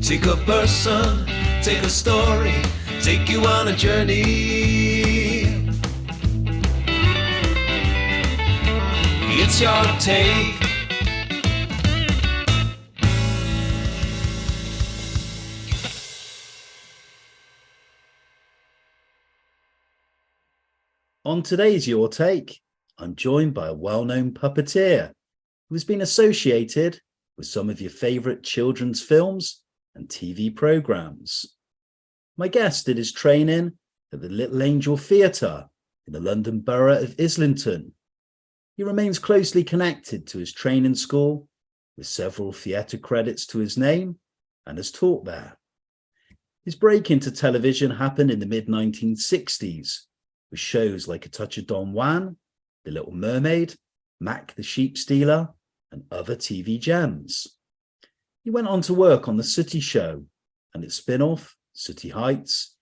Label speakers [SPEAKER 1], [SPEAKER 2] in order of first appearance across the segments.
[SPEAKER 1] Take a person, take a story, take you on a journey. It's your take.
[SPEAKER 2] On today's Your Take, I'm joined by a well-known puppeteer who has been associated with some of your favourite children's films and TV programmes. My guest did his training at the Little Angel Theatre in the London borough of Islington. He remains closely connected to his training school with several theatre credits to his name and has taught there. His break into television happened in the mid-1960s with shows like A Touch of Don Juan, The Little Mermaid, Mak the Sheep Stealer, and other TV gems. He went on to work on The Sooty Show and its spin-off, Sooty Heights,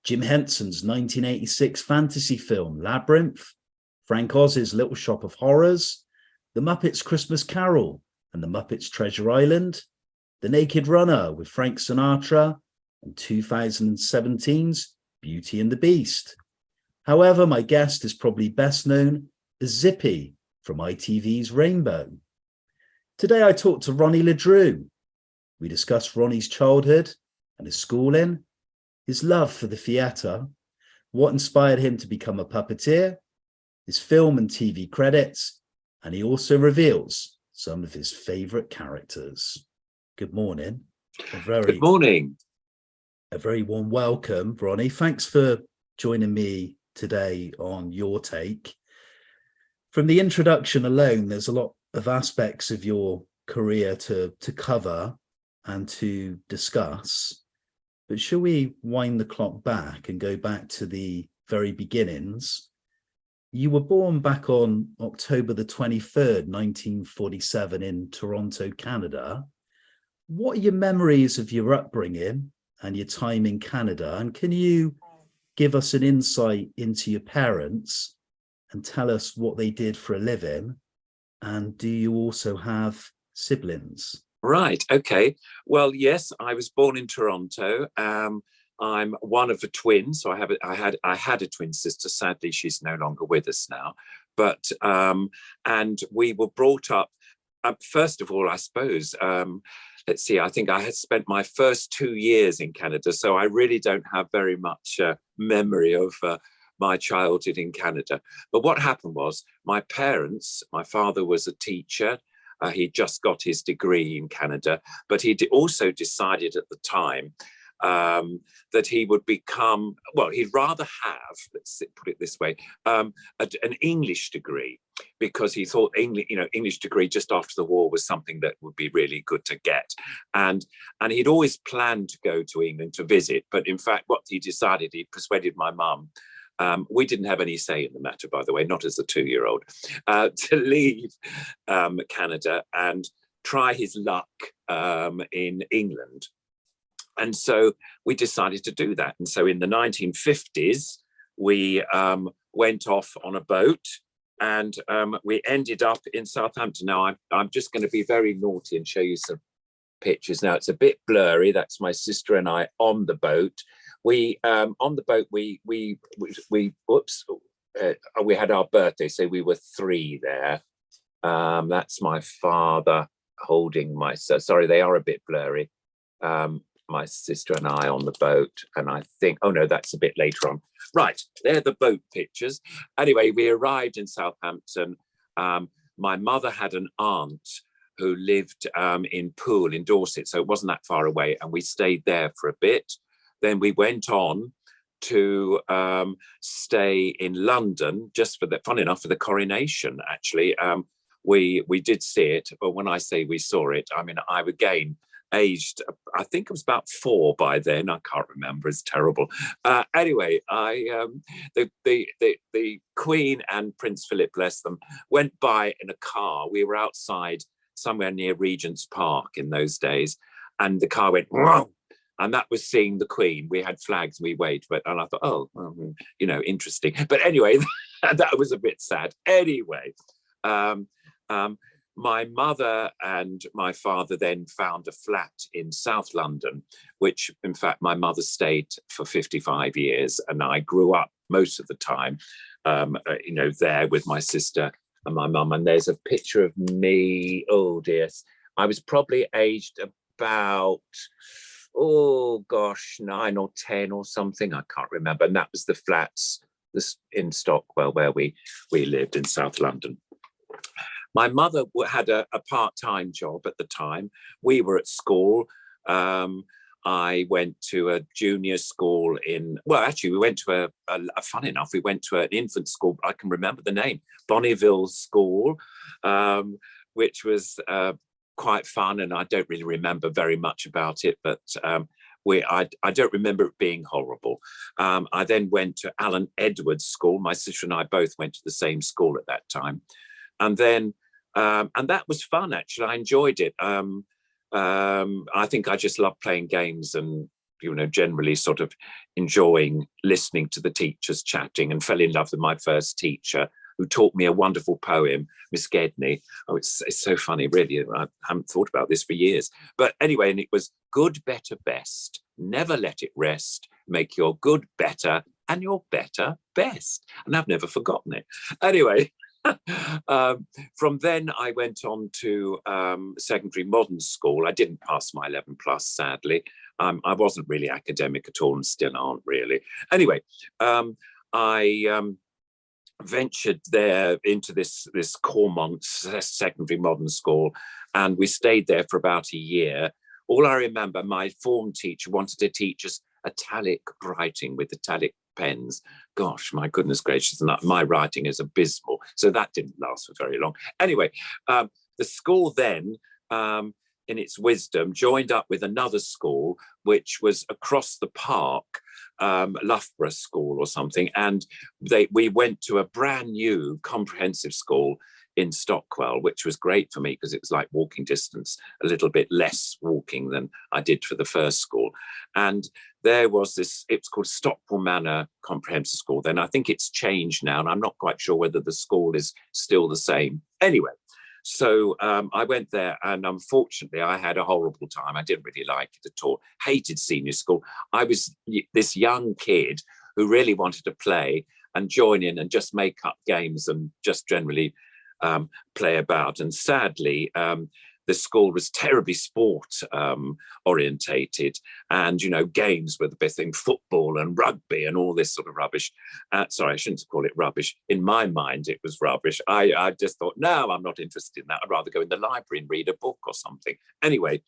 [SPEAKER 2] Jim Henson's 1986 fantasy film Labyrinth, Frank Oz's Little Shop of Horrors, The Muppets Christmas Carol and The Muppets Treasure Island, The Naked Runner with Frank Sinatra, and 2017's Beauty and the Beast. However, my guest is probably best known as Zippy from ITV's Rainbow. Today I talked to Ronnie Le Drew. We discussed Ronnie's childhood and his schooling, his love for the theatre, what inspired him to become a puppeteer, his film and TV credits, and he also reveals some of his favourite characters. Good morning.
[SPEAKER 3] Good morning.
[SPEAKER 2] A very warm welcome, Ronnie. Thanks for joining me today on Your Take. From the introduction alone, there's a lot of aspects of your career to cover and to discuss. But shall we wind the clock back and go back to the very beginnings? You were born back on October the 23rd, 1947 in Toronto, Canada. What are your memories of your upbringing and your time in Canada? And can you give us an insight into your parents and tell us what they did for a living? And do you also have siblings?
[SPEAKER 3] Right. Okay. Well, yes, I was born in Toronto. I'm one of a twin, so I had a twin sister. Sadly, she's no longer with us now. But and we were brought up. First of all, I suppose. Let's see. I think I had spent my first 2 years in Canada, so I really don't have very much memory of my childhood in Canada. But what happened was, my parents. My father was a teacher. He just got his degree in Canada, but he also decided at the time that he would become, well, he'd rather have, put it this way, an English degree, because he thought English degree just after the war was something that would be really good to get. And he'd always planned to go to England to visit, but in fact, what he decided, he persuaded my mum. We didn't have any say in the matter, by the way, not as a 2-year-old, to leave Canada and try his luck in England. And so we decided to do that. And so in the 1950s, we went off on a boat and we ended up in Southampton. Now, I'm just going to be very naughty and show you some pictures. Now, it's a bit blurry. That's my sister and I on the boat. We on the boat, we had our birthday, so we were 3 there. That's my father holding my, sorry, they are a bit blurry. My sister and I on the boat, and I think, oh no, that's a bit later on. Right, they're the boat pictures. Anyway, we arrived in Southampton. My mother had an aunt who lived in Poole in Dorset, so it wasn't that far away, and we stayed there for a bit. Then we went on to stay in London just for the, fun enough, for the coronation, actually. We did see it, but when I say we saw it, I mean, I again aged, I think I was about 4 by then. I can't remember, it's terrible. Anyway, the Queen and Prince Philip, bless them, went by in a car. We were outside somewhere near Regent's Park in those days, and the car went, whoa! And that was seeing the Queen. We had flags, we waved, and I thought, oh, interesting. But anyway, that was a bit sad. Anyway, my mother and my father then found a flat in South London, which in fact my mother stayed for 55 years, and I grew up most of the time, there with my sister and my mum. And there's a picture of me. Oh dear, I was probably aged about 9 or 10 or something. I can't remember. And that was the flats in Stockwell where we lived in South London. My mother had a part-time job at the time. We were at school. I went to a junior school we went to fun enough, we went to an infant school. I can remember the name, Bonneville School, which was quite fun. And I don't really remember very much about it, but I don't remember it being horrible. I then went to Alan Edwards School. My sister and I both went to the same school at that time. And then, and that was fun, actually. I enjoyed it. I think I just loved playing games and, generally sort of enjoying listening to the teachers chatting, and fell in love with my first teacher, who taught me a wonderful poem, Miss Gedney. Oh, it's so funny, really. I haven't thought about this for years. But anyway, and it was good, better, best. Never let it rest. Make your good better and your better best. And I've never forgotten it. Anyway. From then I went on to secondary modern school. I didn't pass my 11 plus, sadly. I wasn't really academic at all, and still aren't really. Anyway, I ventured there into this Cormont secondary modern school, and we stayed there for about a year. All I remember, my form teacher wanted to teach us italic writing with italic pens. Gosh, my goodness gracious, my writing is abysmal. So that didn't last for very long. Anyway, the school then, in its wisdom, joined up with another school, which was across the park, Loughborough School or something. And we went to a brand new comprehensive school in Stockwell, which was great for me because it was like walking distance, a little bit less walking than I did for the first school. And there was it's called Stockwell Manor Comprehensive School. Then I think it's changed now, and I'm not quite sure whether the school is still the same. Anyway, so I went there, and unfortunately I had a horrible time. I didn't really like it at all. Hated senior school. I was this young kid who really wanted to play and join in and just make up games and just generally play about. And sadly, the school was terribly sport orientated, and games were the best thing, football and rugby and all this sort of rubbish. Sorry, I shouldn't call it rubbish. In my mind, it was rubbish. I just thought, no, I'm not interested in that. I'd rather go in the library and read a book or something. Anyway,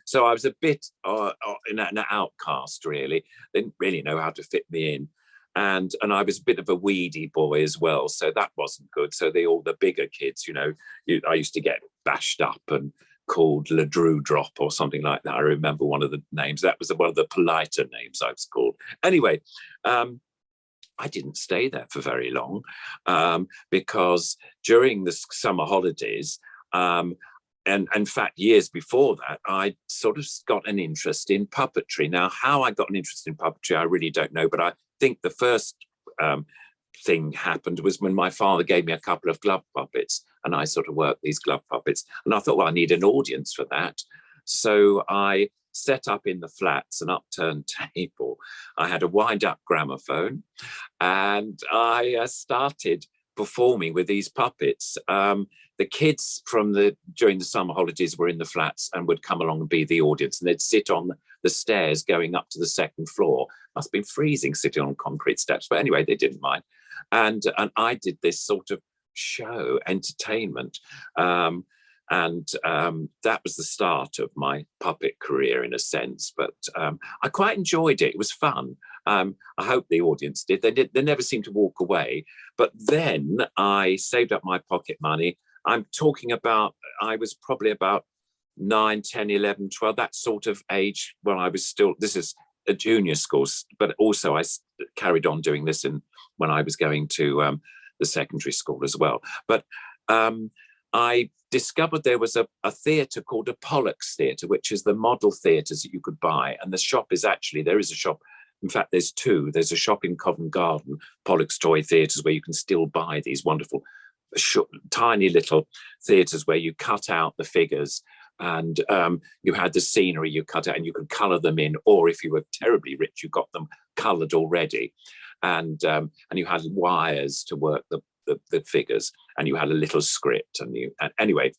[SPEAKER 3] so I was a bit an outcast, really. They didn't really know how to fit me in. And I was a bit of a weedy boy as well, so that wasn't good. So all the bigger kids, I used to get bashed up and called Le Drew Drop or something like that. I remember one of the names. That was one of the politer names I was called. Anyway, I didn't stay there for very long because during the summer holidays, and in fact, years before that, I sort of got an interest in puppetry. Now, how I got an interest in puppetry, I really don't know, but I think the first thing happened was when my father gave me a couple of glove puppets, and I sort of worked these glove puppets. And I thought, well, I need an audience for that. So I set up in the flats an upturned table. I had a wind-up gramophone, and I started performing with these puppets. The kids during the summer holidays were in the flats and would come along and be the audience, and they'd sit on the stairs going up to the second floor. Must have been freezing sitting on concrete steps, but anyway, they didn't mind. And I did this sort of show, entertainment, and that was the start of my puppet career in a sense. But I quite enjoyed it. It was fun. I hope the audience did. They never seemed to walk away. But then I saved up my pocket money. I'm talking about, I was probably about 9, 10, 11, 12, that sort of age when I was still, this is a junior school, but also I carried on doing this when I was going to the secondary school as well. But I discovered there was a theatre called a Pollock's Theatre, which is the model theatres that you could buy. And the shop is actually, there is a shop. In fact, there's two. There's a shop in Covent Garden, Pollock's Toy Theatres, where you can still buy these wonderful tiny little theatres where you cut out the figures, and you had the scenery you cut out and you could colour them in, or if you were terribly rich, you got them coloured already, and you had wires to work the figures, and you had a little script, and anyway.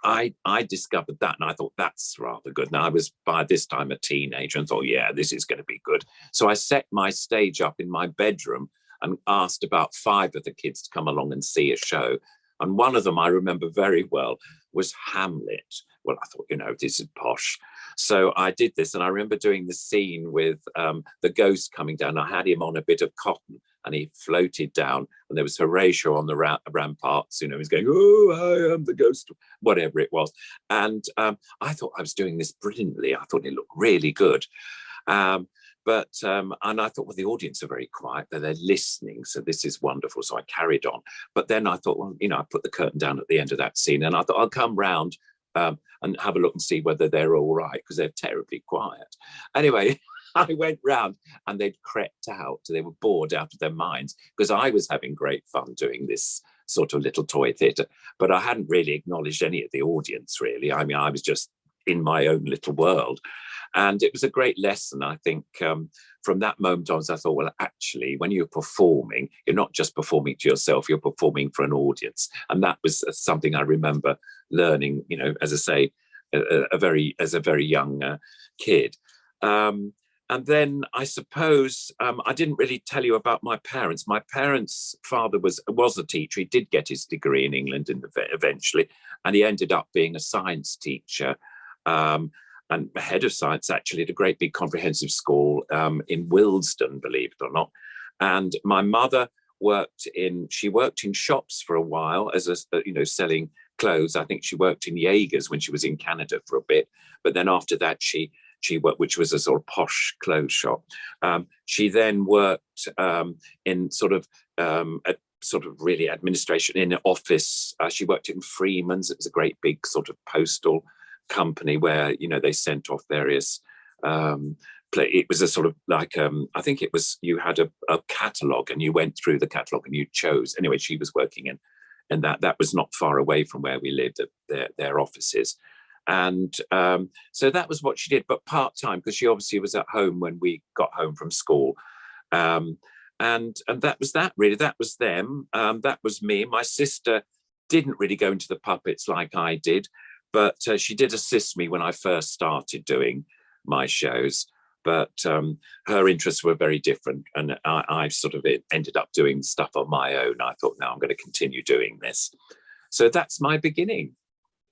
[SPEAKER 3] I discovered that, and I thought that's rather good. Now I was by this time a teenager and thought, yeah, this is going to be good. So I set my stage up in my bedroom and asked about 5 of the kids to come along and see a show. And one of them I remember very well was Hamlet. Well, I thought, this is posh. So I did this, and I remember doing the scene with the ghost coming down. I had him on a bit of cotton, and he floated down, and there was Horatio on the ramparts, he's going, oh, I am the ghost, whatever it was. And I thought I was doing this brilliantly. I thought it looked really good. And I thought, well, the audience are very quiet, but they're listening, so this is wonderful. So I carried on. But then I thought, well, I put the curtain down at the end of that scene, and I thought I'll come round and have a look and see whether they're all right, because they're terribly quiet. Anyway, I went round and they'd crept out. They were bored out of their minds, because I was having great fun doing this sort of little toy theatre, but I hadn't really acknowledged any of the audience, really. I mean, I was just in my own little world. And it was a great lesson, I think. From that moment on, I thought, well, actually, when you're performing, you're not just performing to yourself, you're performing for an audience. And that was something I remember learning, as I say, as a very young kid. And then I suppose I didn't really tell you about my parents. My parents' father was a teacher. He did get his degree in England eventually, and he ended up being a science teacher and head of science, actually, at a great big comprehensive school in Willesden, believe it or not. And my mother worked in shops for a while as selling clothes. I think she worked in Jaegers when she was in Canada for a bit, but then after that she worked, which was a sort of posh clothes shop. She then worked in sort of really administration in an office. She worked in Freeman's. It was a great big sort of postal company where they sent off various. It was a sort of like I think it was, you had a catalogue and you went through the catalogue and you chose. Anyway, she was working in that was not far away from where we lived at their offices. And so that was what she did, but part-time, because she obviously was at home when we got home from school. And that was that, really. That was them. That was me. My sister didn't really go into the puppets like I did, but she did assist me when I first started doing my shows. But her interests were very different, and I sort of ended up doing stuff on my own. I thought, no, I'm going to continue doing this. So that's my beginning.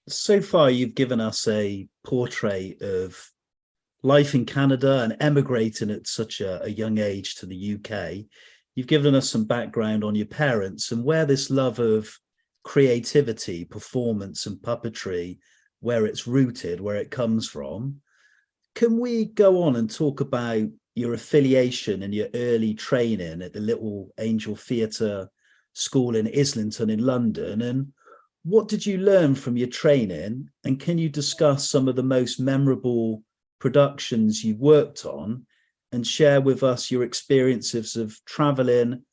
[SPEAKER 2] So far, you've given us a portrait of life in Canada and emigrating at such a young age to the UK. You've given us some background on your parents and where this love of creativity, performance and puppetry, where it's rooted, where it comes from. Can we go on and talk about your affiliation and your early training at the Little Angel Theatre School in Islington in London? And what did you learn from your training? And can you discuss some of the most memorable productions you've worked on and share with us your experiences of traveling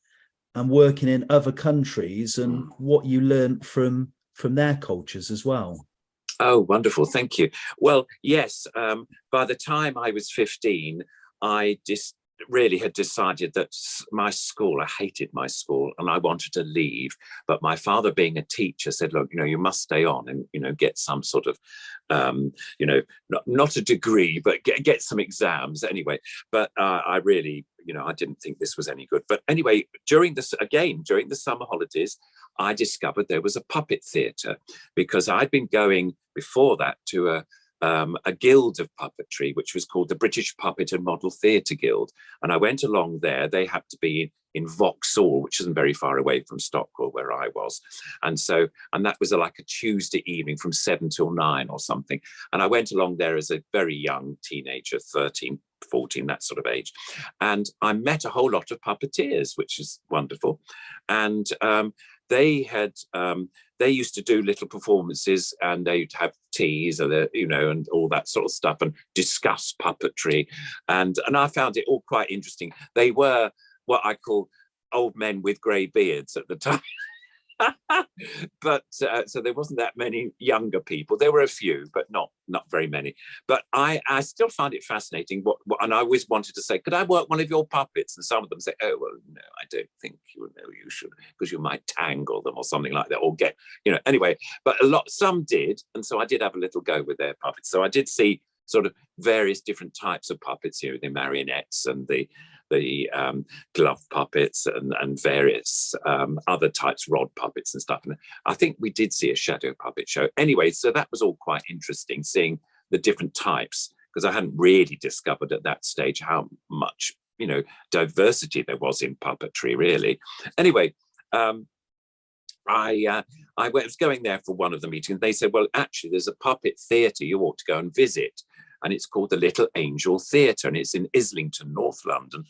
[SPEAKER 2] and working in other countries and what you learned from their cultures as well?
[SPEAKER 3] Oh, wonderful. Thank you. Well, yes, by the time I was 15, I just really had decided that my school, I hated my school and I wanted to leave. But my father, being a teacher, said, look, you must stay on and, get some sort of, not a degree, but get some exams anyway. But I really, I didn't think this was any good. But anyway, during the summer holidays, I discovered there was a puppet theatre, because I'd been going before that to a guild of puppetry, which was called the British Puppet and Model Theatre Guild. And I went along there. They had to be in Vauxhall, which isn't very far away from Stockwell, where I was. And that was like a Tuesday evening from 7 till 9 or something. And I went along there as a very young teenager, 13, 14, that sort of age. And I met a whole lot of puppeteers, which is wonderful. And they used to do little performances, and they'd have teas, and all that sort of stuff, and discuss puppetry. And I found it all quite interesting. They were what I call old men with grey beards at the time. But so there wasn't that many younger people. There were a few, but not very many. But I still find it fascinating. And I always wanted to say, could I work one of your puppets? And some of them say, oh well, no, I don't think you should, because you might tangle them or something like that, or get, anyway. But some did, and so I did have a little go with their puppets. So I did see sort of various different types of puppets, the marionettes and the glove puppets and various other types, rod puppets and stuff. And I think we did see a shadow puppet show. Anyway, so that was all quite interesting, seeing the different types, because I hadn't really discovered at that stage how much, diversity there was in puppetry, really. Anyway, I was going there for one of the meetings. They said, well, actually, there's a puppet theatre you ought to go and visit. And it's called the Little Angel Theatre, and it's in Islington, North London.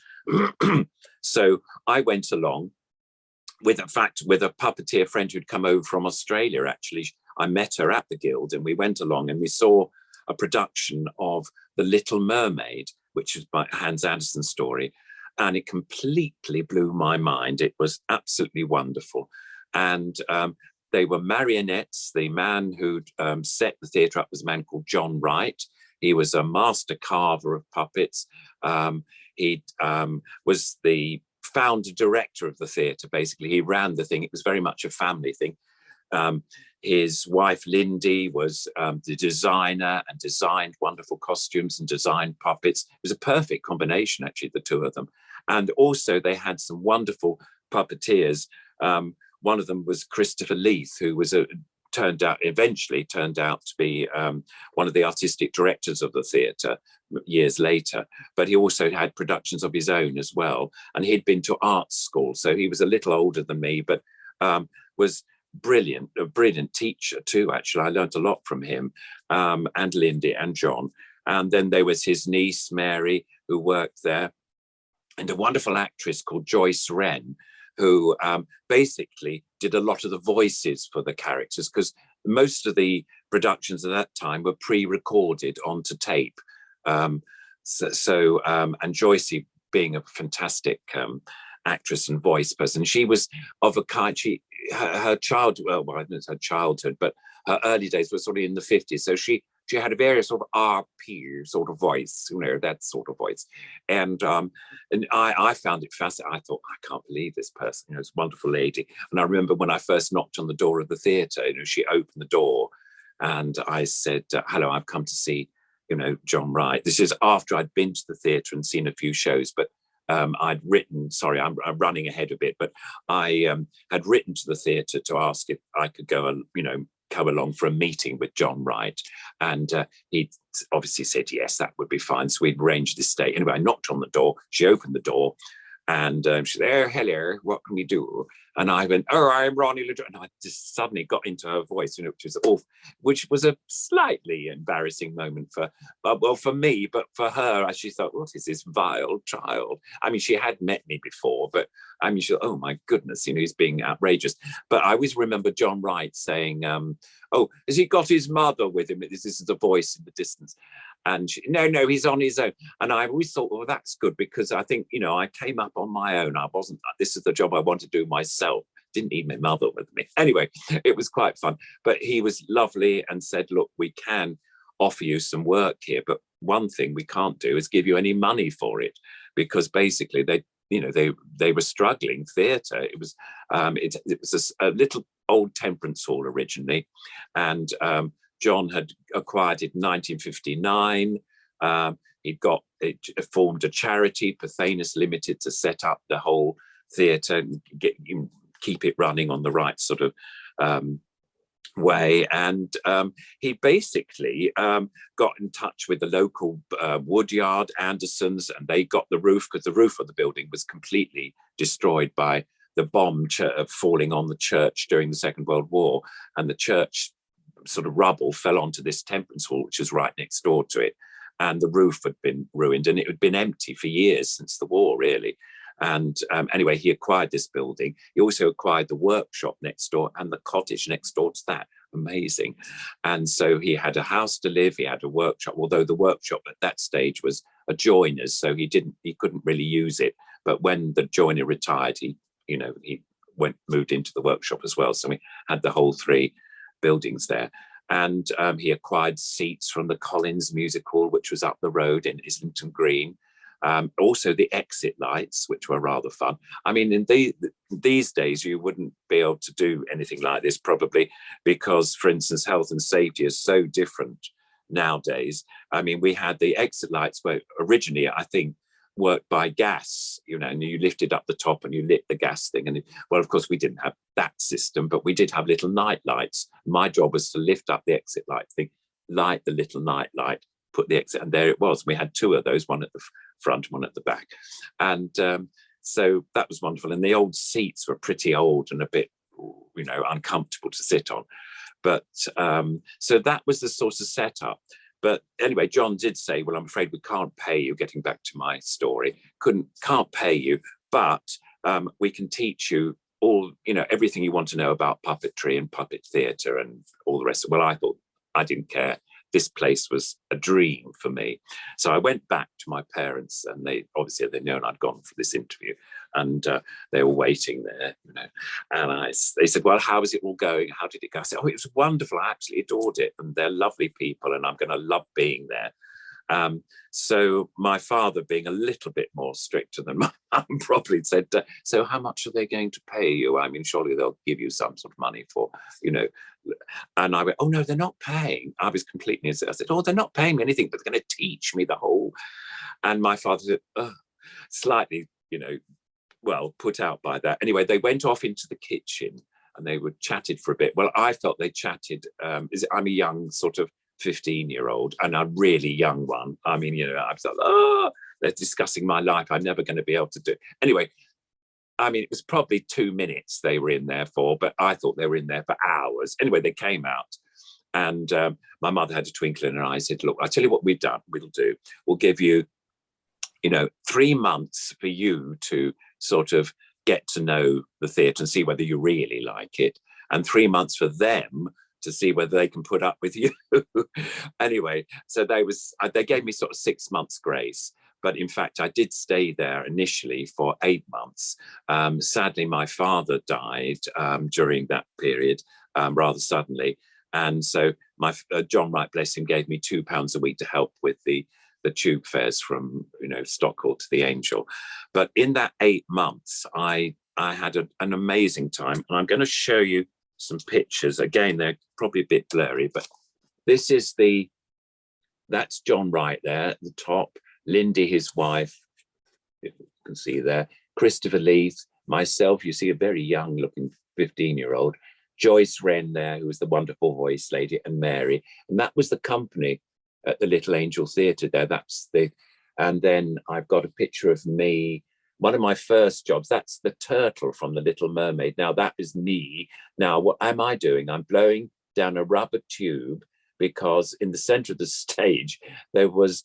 [SPEAKER 3] So I went along with a puppeteer friend who'd come over from Australia, actually. I met her at the Guild, and we went along and we saw a production of The Little Mermaid, which is by Hans Andersen's story. And it completely blew my mind. It was absolutely wonderful. And they were marionettes. The man who'd set the theatre up was a man called John Wright. He was a master carver of puppets. He was the founder director of the theatre, basically. He ran the thing. It was very much a family thing. His wife, Lindy, was the designer and designed wonderful costumes and designed puppets. It was a perfect combination, actually, the two of them. And also they had some wonderful puppeteers. One of them was Christopher Leith, who was eventually turned out to be one of the artistic directors of the theatre years later. But he also had productions of his own as well. And he'd been to art school, so he was a little older than me, but was a brilliant teacher too, actually. I learned a lot from him, and Lindy and John. And then there was his niece, Mary, who worked there, and a wonderful actress called Joyce Wren, who basically did a lot of the voices for the characters, because most of the productions at that time were pre-recorded onto tape. And Joyce, being a fantastic actress and voice person, she was of a kind, her childhood, I don't know her childhood, but her early days were sort of in the 50s. So she had a very sort of RP sort of voice, that sort of voice. And I found it fascinating. I thought, I can't believe this person, this wonderful lady. And I remember when I first knocked on the door of the theatre, she opened the door and I said, hello, I've come to see, John Wright. This is after I'd been to the theatre and seen a few shows, but I'd written, sorry, I'm running ahead a bit, but I had written to the theatre to ask if I could go, come along for a meeting with John Wright. And he obviously said, yes, that would be fine. So we'd arranged this date. Anyway, I knocked on the door. She opened the door and she said, hello, what can we do? And I went, I'm Ronnie Le Drew. And I just suddenly got into her voice, which was awful, which was a slightly embarrassing moment for me, but for her, she thought, what is this vile child? I mean, she had met me before, but I mean, she thought, oh my goodness, he's being outrageous. But I always remember John Wright saying, has he got his mother with him? This is the voice in the distance. And no, he's on his own. And I always thought, well, that's good, because I think, I came up on my own. This is the job I want to do myself. Didn't need my mother with me. Anyway, it was quite fun. But he was lovely and said, look, we can offer you some work here, but one thing we can't do is give you any money for it, because basically they were struggling theatre. It was a little old temperance hall originally, and John had acquired it in 1959. It formed a charity, Pathanus Limited, to set up the whole theatre and keep it running on the right sort of way. And he basically got in touch with the local woodyard, Andersons, and they got the roof, because the roof of the building was completely destroyed by the bomb falling on the church during the Second World War. And the church sort of rubble fell onto this temperance hall, which was right next door to it. And the roof had been ruined, and it had been empty for years since the war, really. And anyway, he acquired this building. He also acquired the workshop next door and the cottage next door to that. Amazing. And so he had a house to live. He had a workshop, although the workshop at that stage was a joiner's, so he couldn't really use it. But when the joiner retired, he moved into the workshop as well. So we had the whole 3 buildings there. And he acquired seats from the Collins Music Hall, which was up the road in Islington Green. Also the exit lights, which were rather fun. I mean, in these days, you wouldn't be able to do anything like this probably because, for instance, health and safety is so different nowadays. I mean, we had the exit lights were originally, I think, worked by gas, and you lifted up the top and you lit the gas thing. And well, of course, we didn't have that system, but we did have little night lights. My job was to lift up the exit light thing, light the little night light, put the exit, and there it was. We had 2 of those, one at the front, one at the back. And so that was wonderful. And the old seats were pretty old and a bit, uncomfortable to sit on. But so that was the sort of setup. But anyway, John did say, well, I'm afraid we can't pay you, getting back to my story, can't pay you, but we can teach you all, everything you want to know about puppetry and puppet theatre and all the rest. Well, I thought, I didn't care. This place was a dream for me. So I went back to my parents, and they known I'd gone for this interview, and they were waiting there, And they said, well, how is it all going? How did it go? I said, oh, it was wonderful. I absolutely adored it. And they're lovely people, and I'm going to love being there. So my father, being a little bit more stricter than my mum, probably said, so how much are they going to pay you? I mean, surely they'll give you some sort of money for, And I went, oh, no, they're not paying. I was completely, I said, oh, they're not paying me anything, but they're going to teach me the whole. And my father said, slightly, well, put out by that. Anyway, they went off into the kitchen and they were chatted for a bit. Well, I felt they chatted, I'm a young sort of 15-year-old and a really young one. I mean, I was like, they're discussing my life. I'm never going to be able to do. Anyway, I mean, it was probably 2 minutes they were in there for, but I thought they were in there for hours. Anyway, they came out, and my mother had a twinkle in her eye. I said, look, I'll tell you what we'll do. We'll give you, 3 months for you to sort of get to know the theatre and see whether you really like it, and 3 months for them to see whether they can put up with you. Anyway, so they gave me sort of 6 months grace. But in fact, I did stay there initially for 8 months. Sadly, my father died during that period rather suddenly. And so John Wright, bless him, gave me £2 a week to help with the tube fares from Stockhall to the Angel. But in that 8 months, I had an amazing time. And I'm going to show you some pictures. Again, they're probably a bit blurry, but that's John Wright there at the top. Lindy, his wife, if you can see there, Christopher Leith, myself, you see a very young looking 15-year-old, Joyce Wren there, who was the wonderful voice lady, and Mary. And that was the company at the Little Angel Theatre there. And then I've got a picture of me, one of my first jobs, that's the turtle from the Little Mermaid. Now that is me. Now, what am I doing? I'm blowing down a rubber tube, because in the center of the stage, there was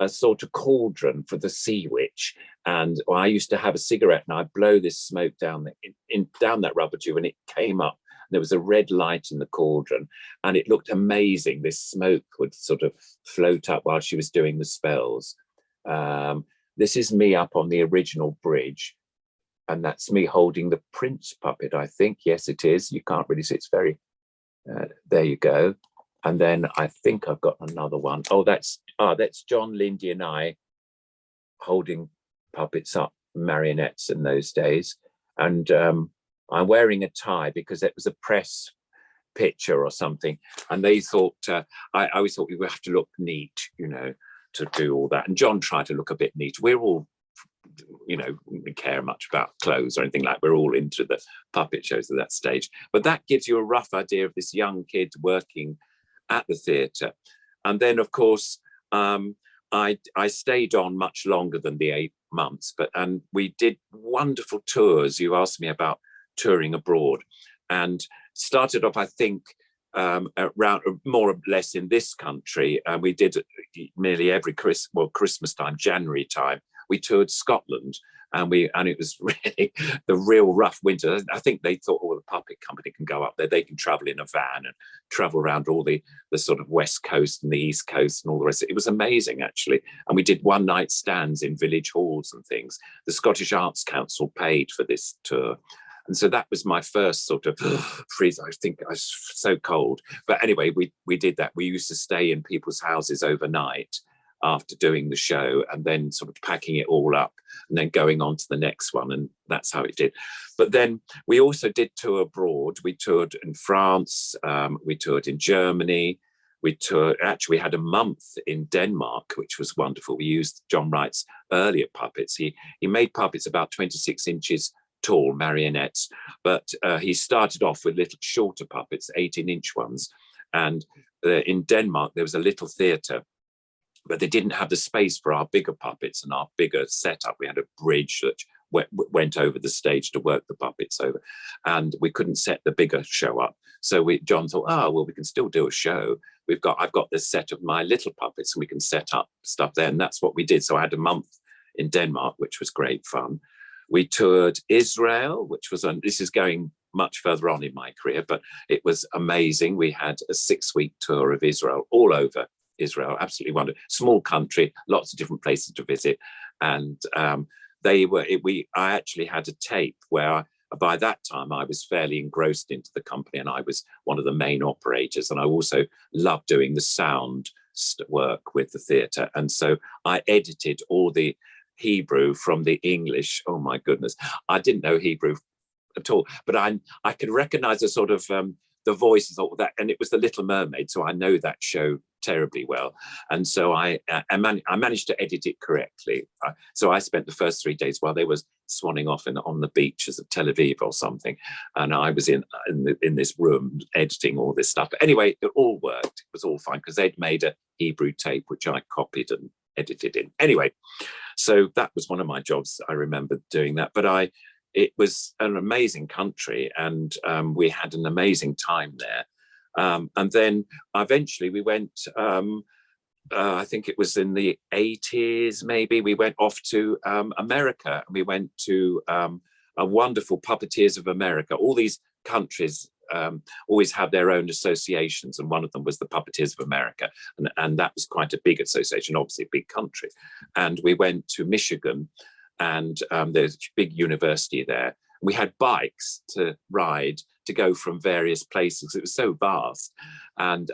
[SPEAKER 3] a sort of cauldron for the sea witch. And I used to have a cigarette and I'd blow this smoke down that rubber tube, and it came up. There was a red light in the cauldron and it looked amazing. This smoke would sort of float up while she was doing the spells. This is me up on the original bridge. And that's me holding the Prince puppet, I think. Yes, it is. You can't really see. It's very... there you go. And then I think I've got another one. Oh, that's John, Lindy and I holding puppets up, marionettes in those days. And I'm wearing a tie because it was a press picture or something. And they thought, I always thought we would have to look neat, to do all that. And John tried to look a bit neat. We're all, we didn't care much about clothes or anything like that. We're all into the puppet shows at that stage. But that gives you a rough idea of this young kid working at the theatre. And then, of course, I stayed on much longer than the 8 months, and we did wonderful tours. You asked me about touring abroad, and started off, I think, around more or less in this country. We did nearly every Christmas time, January time. We toured Scotland, and it was really the real rough winter. I think they thought, oh, the puppet company can go up there, they can travel in a van and travel around all the sort of west coast and the east coast and all the rest. It was amazing, actually. And we did one night stands in village halls and things. The Scottish Arts Council paid for this tour. And so that was my first sort of freeze. I think I was so cold. But anyway, we did that. We used to stay in people's houses overnight after doing the show, and then sort of packing it all up and then going on to the next one. And that's how it did. But then we also did tour abroad. We toured in France. We toured in Germany. We had a month in Denmark, which was wonderful. We used John Wright's earlier puppets. He made puppets about 26 inches tall, marionettes, but he started off with little shorter puppets, 18-inch ones. And in Denmark, there was a little theatre, but they didn't have the space for our bigger puppets and our bigger setup. We had a bridge that went over the stage to work the puppets over, and we couldn't set the bigger show up. So John thought, well, we can still do a show. I've got this set of my little puppets, and we can set up stuff there. And that's what we did. So I had a month in Denmark, which was great fun. We toured Israel, which was, this is going much further on in my career, but it was amazing. We had a 6-week tour of Israel, all over Israel, absolutely wonderful. Small country, lots of different places to visit. And I actually had a tape where by that time I was fairly engrossed into the company, and I was one of the main operators. And I also loved doing the sound work with the theatre. And so I edited all the Hebrew from the English. Oh my goodness, I didn't know Hebrew at all, but I could recognize a sort of the voices, all that, and it was the Little Mermaid, so I know that show terribly well. And so I managed to edit it correctly. So I spent the first 3 days while they was swanning off on the beaches of Tel Aviv or something, and I was in this room editing all this stuff. But anyway, it all worked. It was all fine because they'd made a Hebrew tape which I copied and edited in. Anyway, so that was one of my jobs. I remember doing that, but it was an amazing country, and we had an amazing time there. And then eventually we went, I think it was in the 80s, maybe, we went off to America, and we went to a wonderful Puppeteers of America. All these countries always have their own associations, and one of them was the Puppeteers of America, and that was quite a big association, obviously a big country. And we went to Michigan, and there's a big university there. We had bikes to ride to go from various places. It was so vast, and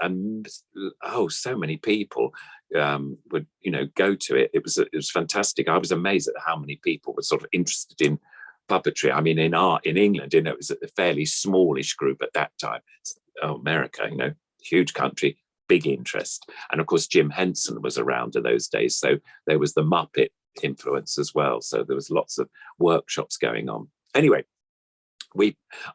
[SPEAKER 3] so many people would go to it. It was fantastic. I was amazed at how many people were sort of interested in puppetry. I mean, in England, it was a fairly smallish group at that time. America, huge country, big interest, and of course Jim Henson was around in those days, so there was the Muppet influence as well. So there was lots of workshops going on. Anyway,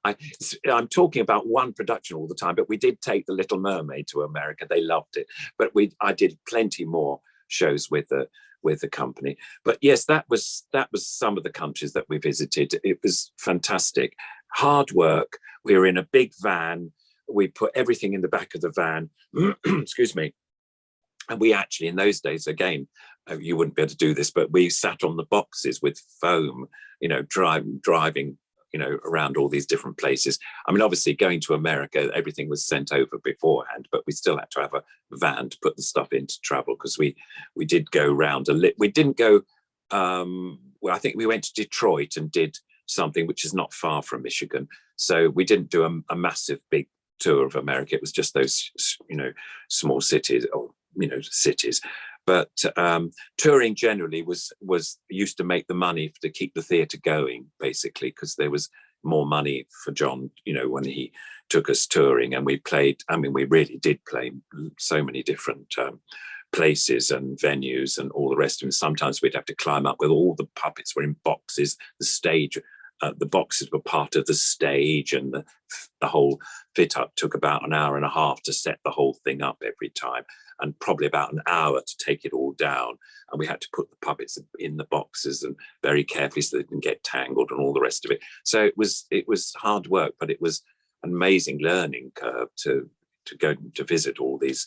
[SPEAKER 3] I'm talking about one production all the time, but we did take the Little Mermaid to America. They loved it. But I did plenty more shows with the company. But yes, that was some of the countries that we visited. It was fantastic. Hard work. We were in a big van. We put everything in the back of the van. Excuse me. And we actually, in those days, again, you wouldn't be able to do this, but we sat on the boxes with foam, driving, around all these different places. I mean, obviously, going to America, everything was sent over beforehand, but we still had to have a van to put the stuff into travel, because we did go round we didn't go. I think we went to Detroit and did something which is not far from Michigan. So we didn't do a massive big tour of America. It was just those, small cities or cities. But touring generally was used to make the money to keep the theatre going, basically, because there was more money for John, when he took us touring. And we played, we really did play so many different places and venues and all the rest of it. Sometimes we'd have to climb up with all the puppets were in boxes, the stage. The boxes were part of the stage, and the whole fit up took about an hour and a half to set the whole thing up every time, and probably about an hour to take it all down. And we had to put the puppets in the boxes and very carefully so they didn't get tangled and all the rest of it. So it was hard work, but it was an amazing learning curve to go to visit all these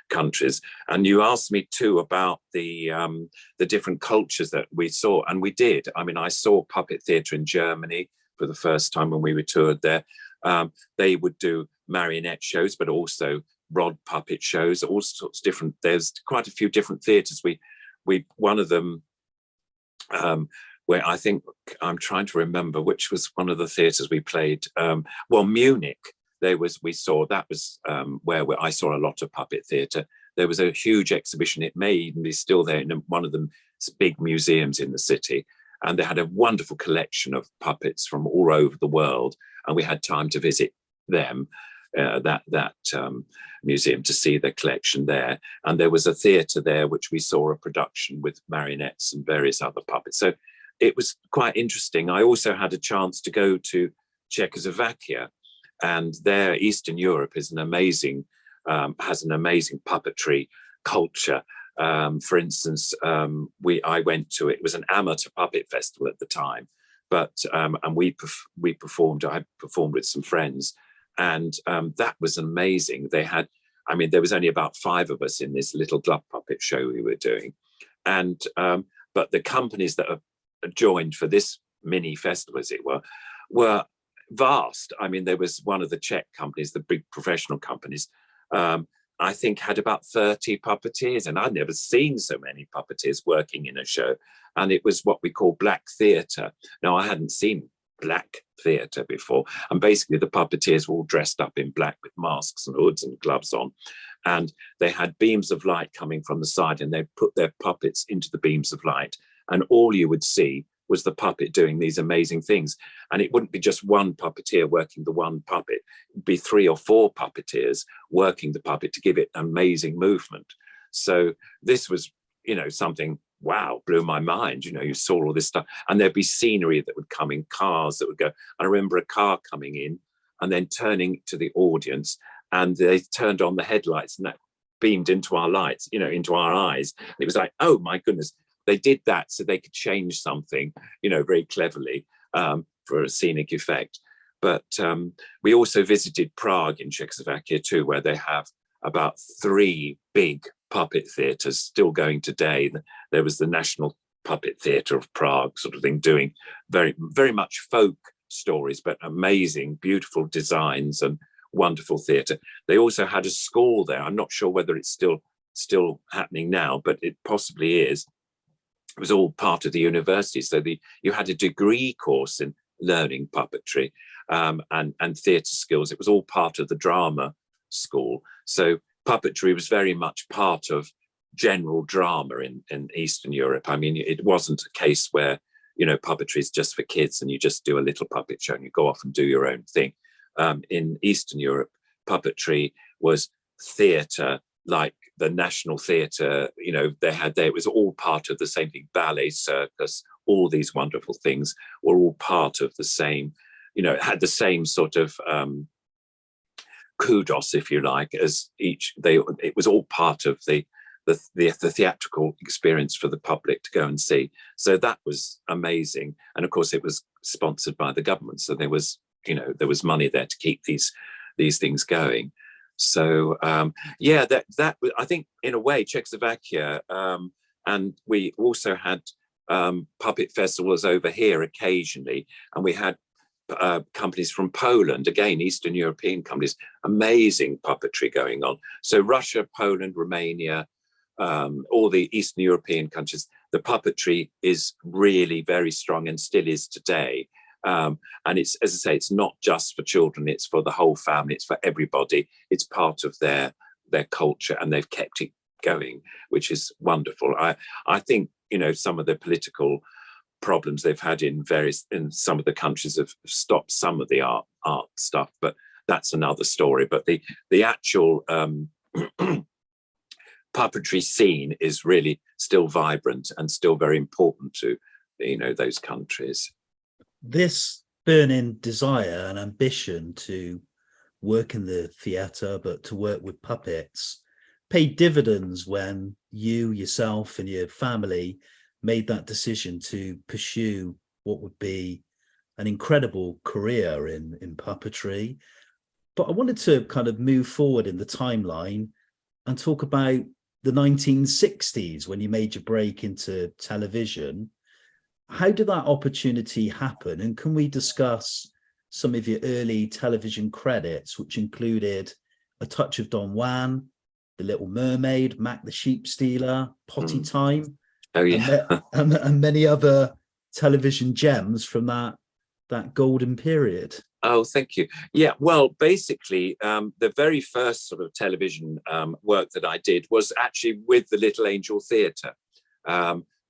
[SPEAKER 3] countries. And you asked me too about the different cultures that we saw, and we did. I mean, I saw puppet theatre in Germany for the first time when we were toured there. They would do marionette shows, but also rod puppet shows, all sorts of different. There's quite a few different theatres. We one of them, where I think I'm trying to remember which was one of the theatres we played. Well, Munich. We saw that was where I saw a lot of puppet theatre. There was a huge exhibition. It may even be still there in one of the big museums in the city. And they had a wonderful collection of puppets from all over the world. And we had time to visit them, that museum, to see the collection there. And there was a theatre there which we saw a production with marionettes and various other puppets. So it was quite interesting. I also had a chance to go to Czechoslovakia, and there Eastern Europe is has an amazing puppetry culture. For instance, I went to, it was an amateur puppet festival at the time, but and we performed. I performed with some friends, and that was amazing. They had, I mean, there was only about 5 of us in this little glove puppet show we were doing, and but the companies that are joined for this mini festival, as it were vast. I mean, there was one of the Czech companies, the big professional companies, I think had about 30 puppeteers, and I'd never seen so many puppeteers working in a show. And it was what we call black theatre. Now, I hadn't seen black theatre before. And basically the puppeteers were all dressed up in black with masks and hoods and gloves on. And they had beams of light coming from the side, and they'd put their puppets into the beams of light. And all you would see was the puppet doing these amazing things. And it wouldn't be just one puppeteer working the one puppet. It'd be 3 or 4 puppeteers working the puppet to give it amazing movement. So this was, something, wow, blew my mind. You saw all this stuff. And there'd be scenery that would come in, cars that would go. I remember a car coming in and then turning to the audience, and they turned on the headlights, and that beamed into our lights, into our eyes. And it was like, oh my goodness. They did that so they could change something, very cleverly, for a scenic effect. But we also visited Prague in Czechoslovakia too, where they have about 3 big puppet theatres still going today. There was the National Puppet Theatre of Prague, sort of thing, doing very, very much folk stories, but amazing, beautiful designs and wonderful theatre. They also had a school there. I'm not sure whether it's still happening now, but it possibly is. It was all part of the university. So you had a degree course in learning puppetry and theatre skills. It was all part of the drama school. So puppetry was very much part of general drama in Eastern Europe. I mean, it wasn't a case where, puppetry is just for kids and you just do a little puppet show and you go off and do your own thing. In Eastern Europe, puppetry was theatre, like the National Theatre, it was all part of the same thing. Ballet, circus, all these wonderful things were all part of the same, it had the same sort of kudos, if you like, as it was all part of the theatrical experience for the public to go and see. So that was amazing. And of course, it was sponsored by the government. So there was money there to keep these things going. So that I think in a way Czechoslovakia, and we also had puppet festivals over here occasionally, and we had companies from Poland, again Eastern European companies, amazing puppetry going on. So Russia, Poland, Romania, all the Eastern European countries, the puppetry is really very strong and still is today. And it's, as I say, it's not just for children, it's for the whole family, it's for everybody. It's part of their culture, and they've kept it going, which is wonderful. I think, some of the political problems they've had in some of the countries have stopped some of the art stuff, but that's another story. But the actual puppetry scene is really still vibrant and still very important to, those countries.
[SPEAKER 2] This burning desire and ambition to work in the theatre, but to work with puppets, paid dividends when you, yourself and your family made that decision to pursue what would be an incredible career in puppetry. But I wanted to kind of move forward in the timeline and talk about the 1960s when you made your break into television. How did that opportunity happen? And can we discuss some of your early television credits, which included A Touch of Don Juan, The Little Mermaid, Mak the Sheep Stealer, Potty Time,
[SPEAKER 3] Oh yeah,
[SPEAKER 2] and many other television gems from that golden period?
[SPEAKER 3] Oh, thank you. Yeah, well, basically, the very first sort of television work that I did was actually with the Little Angel Theatre.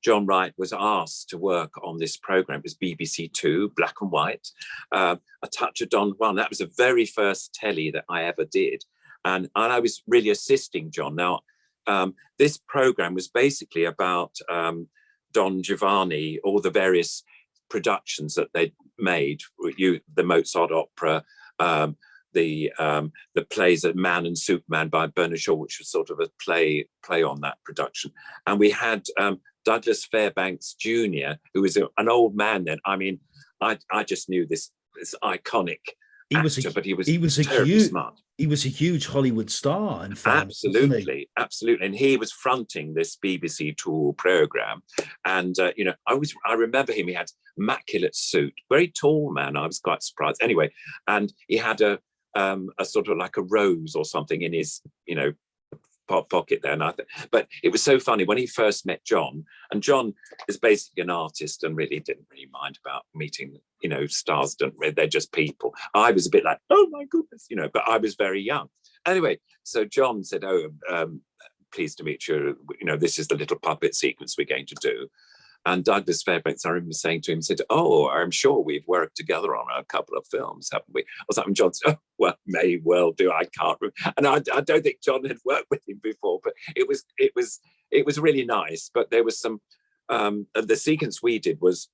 [SPEAKER 3] John Wright was asked to work on this program. It was BBC Two, black and white, A Touch of Don Juan. That was the very first telly that I ever did. And I was really assisting John. Now, this program was basically about Don Giovanni, all the various productions that they'd made, the Mozart opera, the plays of Man and Superman by Bernard Shaw, which was sort of a play on that production. And we had Douglas Fairbanks Jr., who was an old man then. I mean, I just knew this iconic actor, but he was terribly smart.
[SPEAKER 2] He was a huge Hollywood star, in fact.
[SPEAKER 3] Absolutely. And he was fronting this BBC Two program. And, I remember him, he had immaculate suit, very tall man. I was quite surprised. Anyway, and he had a sort of like a rose or something in his, pocket there. But it was so funny when he first met John, and John is basically an artist and really didn't really mind about meeting, stars. They're just people. I was a bit like, oh my goodness, but I was very young. Anyway, so John said, pleased to meet you. This is the little puppet sequence we're going to do. And Douglas Fairbanks, I remember saying to him, said, oh, I'm sure we've worked together on a couple of films, haven't we? Or something. John said, oh, well, may well do. I can't remember. And I don't think John had worked with him before, but it was really nice. But there was some, the sequence we did was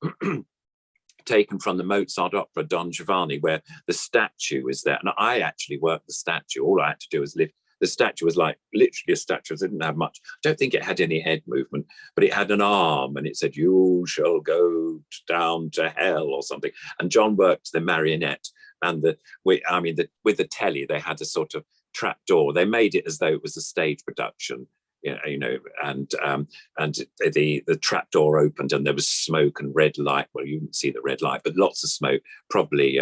[SPEAKER 3] taken from the Mozart opera Don Giovanni, where the statue is there. And I actually worked the statue. All I had to do was lift. The statue was like literally a statue. It didn't have much. I don't think it had any head movement, but it had an arm and it said, you shall go down to hell or something. And John worked the marionette and with the telly, they had a sort of trap door. They made it as though it was a stage production, and the trap door opened and there was smoke and red light. Well, you didn't see the red light, but lots of smoke, probably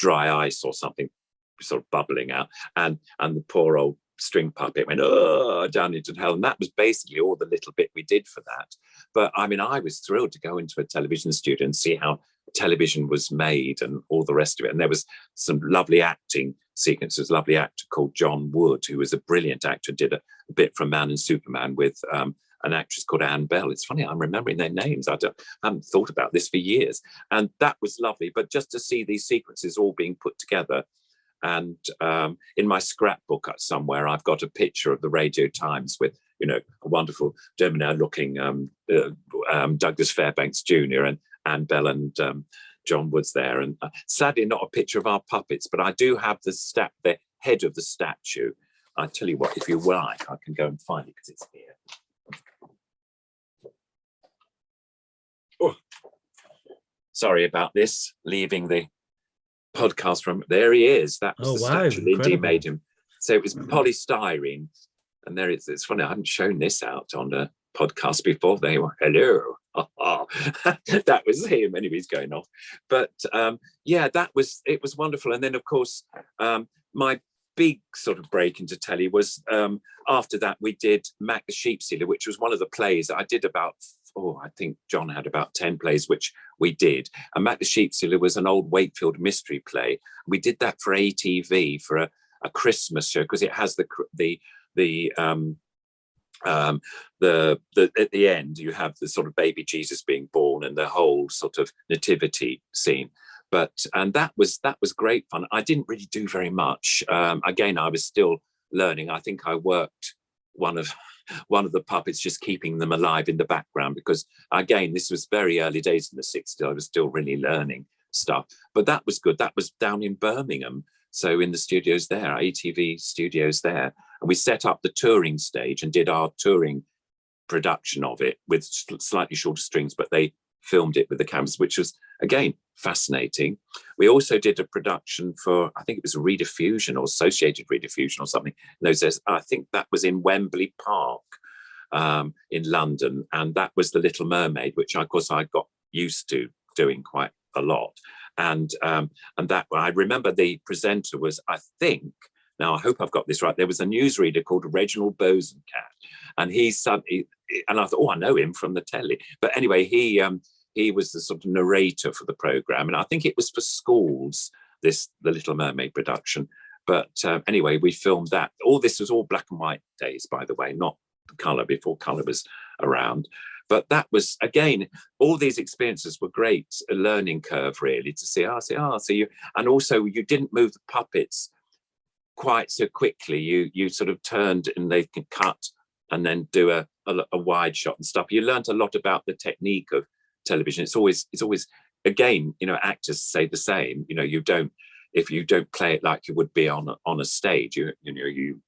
[SPEAKER 3] dry ice or something sort of bubbling out. And the poor old string puppet went down into hell, and that was basically all the little bit we did for that. But I mean, I was thrilled to go into a television studio and see how television was made and all the rest of it. And there was some lovely acting sequences. Lovely actor called John Wood, who was a brilliant actor, did a bit from Man and Superman with an actress called Anne Bell. It's funny, I'm remembering their names. I haven't thought about this for years, and that was lovely. But just to see these sequences all being put together. And in my scrapbook somewhere, I've got a picture of the Radio Times with, a wonderful debonair-looking Douglas Fairbanks Jr. and Anne Bell and John Woods there. And sadly, not a picture of our puppets, but I do have the head of the statue. I tell you what, if you like, I can go and find it because it's here. Oh, sorry about this, leaving the podcast room. There he is. That was the statue. Lindy made him. So it was polystyrene. And there it's funny, I haven't shown this out on a podcast before. They were, hello. That was him. Anyway, he's going off. But it was wonderful. And then, of course, my big sort of break into telly was after that we did Mak the Sheep Stealer, which was one of the plays I did about, I think John had about 10 plays, which we did. And Mak the Sheep Stealer was an old Wakefield mystery play. We did that for ATV for a Christmas show, because it has at the end, you have the sort of baby Jesus being born and the whole sort of nativity scene. And that was great fun. I didn't really do very much. Again, I was still learning. I think I worked one of the puppets, just keeping them alive in the background, because again, this was very early days in the 60s. I was still really learning stuff, but that was good. That was down in Birmingham. So in the studios there, ATV studios there, and we set up the touring stage and did our touring production of it with slightly shorter strings, but they filmed it with the cameras, which was, again, fascinating. We also did a production for, I think it was a rediffusion or Associated Rediffusion or something. No, I think that was in Wembley Park in London. And that was The Little Mermaid, which, of course, I got used to doing quite a lot. And that, I remember the presenter was, I think, now I hope I've got this right, there was a newsreader called Reginald Bosencat, and and I thought, oh, I know him from the telly. But anyway, he was the sort of narrator for the program, and I think it was for schools, the Little Mermaid production. But anyway, we filmed that. All this was all black and white days, by the way, not colour, before colour was around. But that was, again, all these experiences were great, a learning curve, really, to see, so you, and also you didn't move the puppets quite so quickly. You sort of turned and they can cut and then do a wide shot and stuff. You learned a lot about the technique of television. It's always, again, actors say the same. If you don't play it like you would be on a stage, you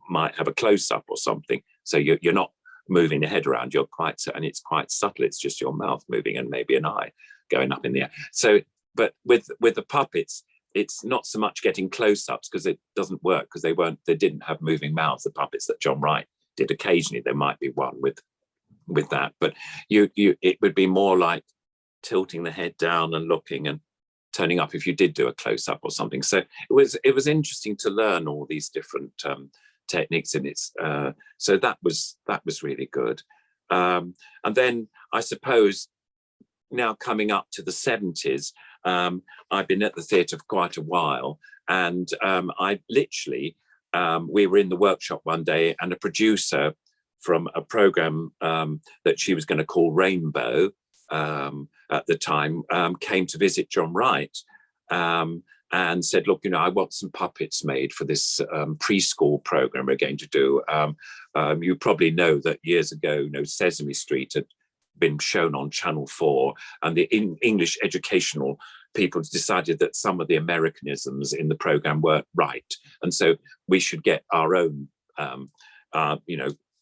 [SPEAKER 3] might have a close up or something. So you're not moving your head around. And it's quite subtle. It's just your mouth moving and maybe an eye going up in the air. So, but with the puppets, it's not so much getting close-ups, because it doesn't work, because they didn't have moving mouths. The puppets that John Wright did, occasionally there might be one with that, but it would be more like tilting the head down and looking and turning up if you did do a close-up or something. So it was interesting to learn all these different techniques, and so that was really good. And then I suppose now coming up to the 70s, I've been at the theatre for quite a while, and I literally, we were in the workshop one day, and a producer from a programme that she was going to call Rainbow at the time came to visit John Wright and said, look, I want some puppets made for this preschool programme we're going to do. You probably know that years ago, Sesame Street had been shown on Channel 4, and the English educational people decided that some of the Americanisms in the program weren't right, and so we should get our own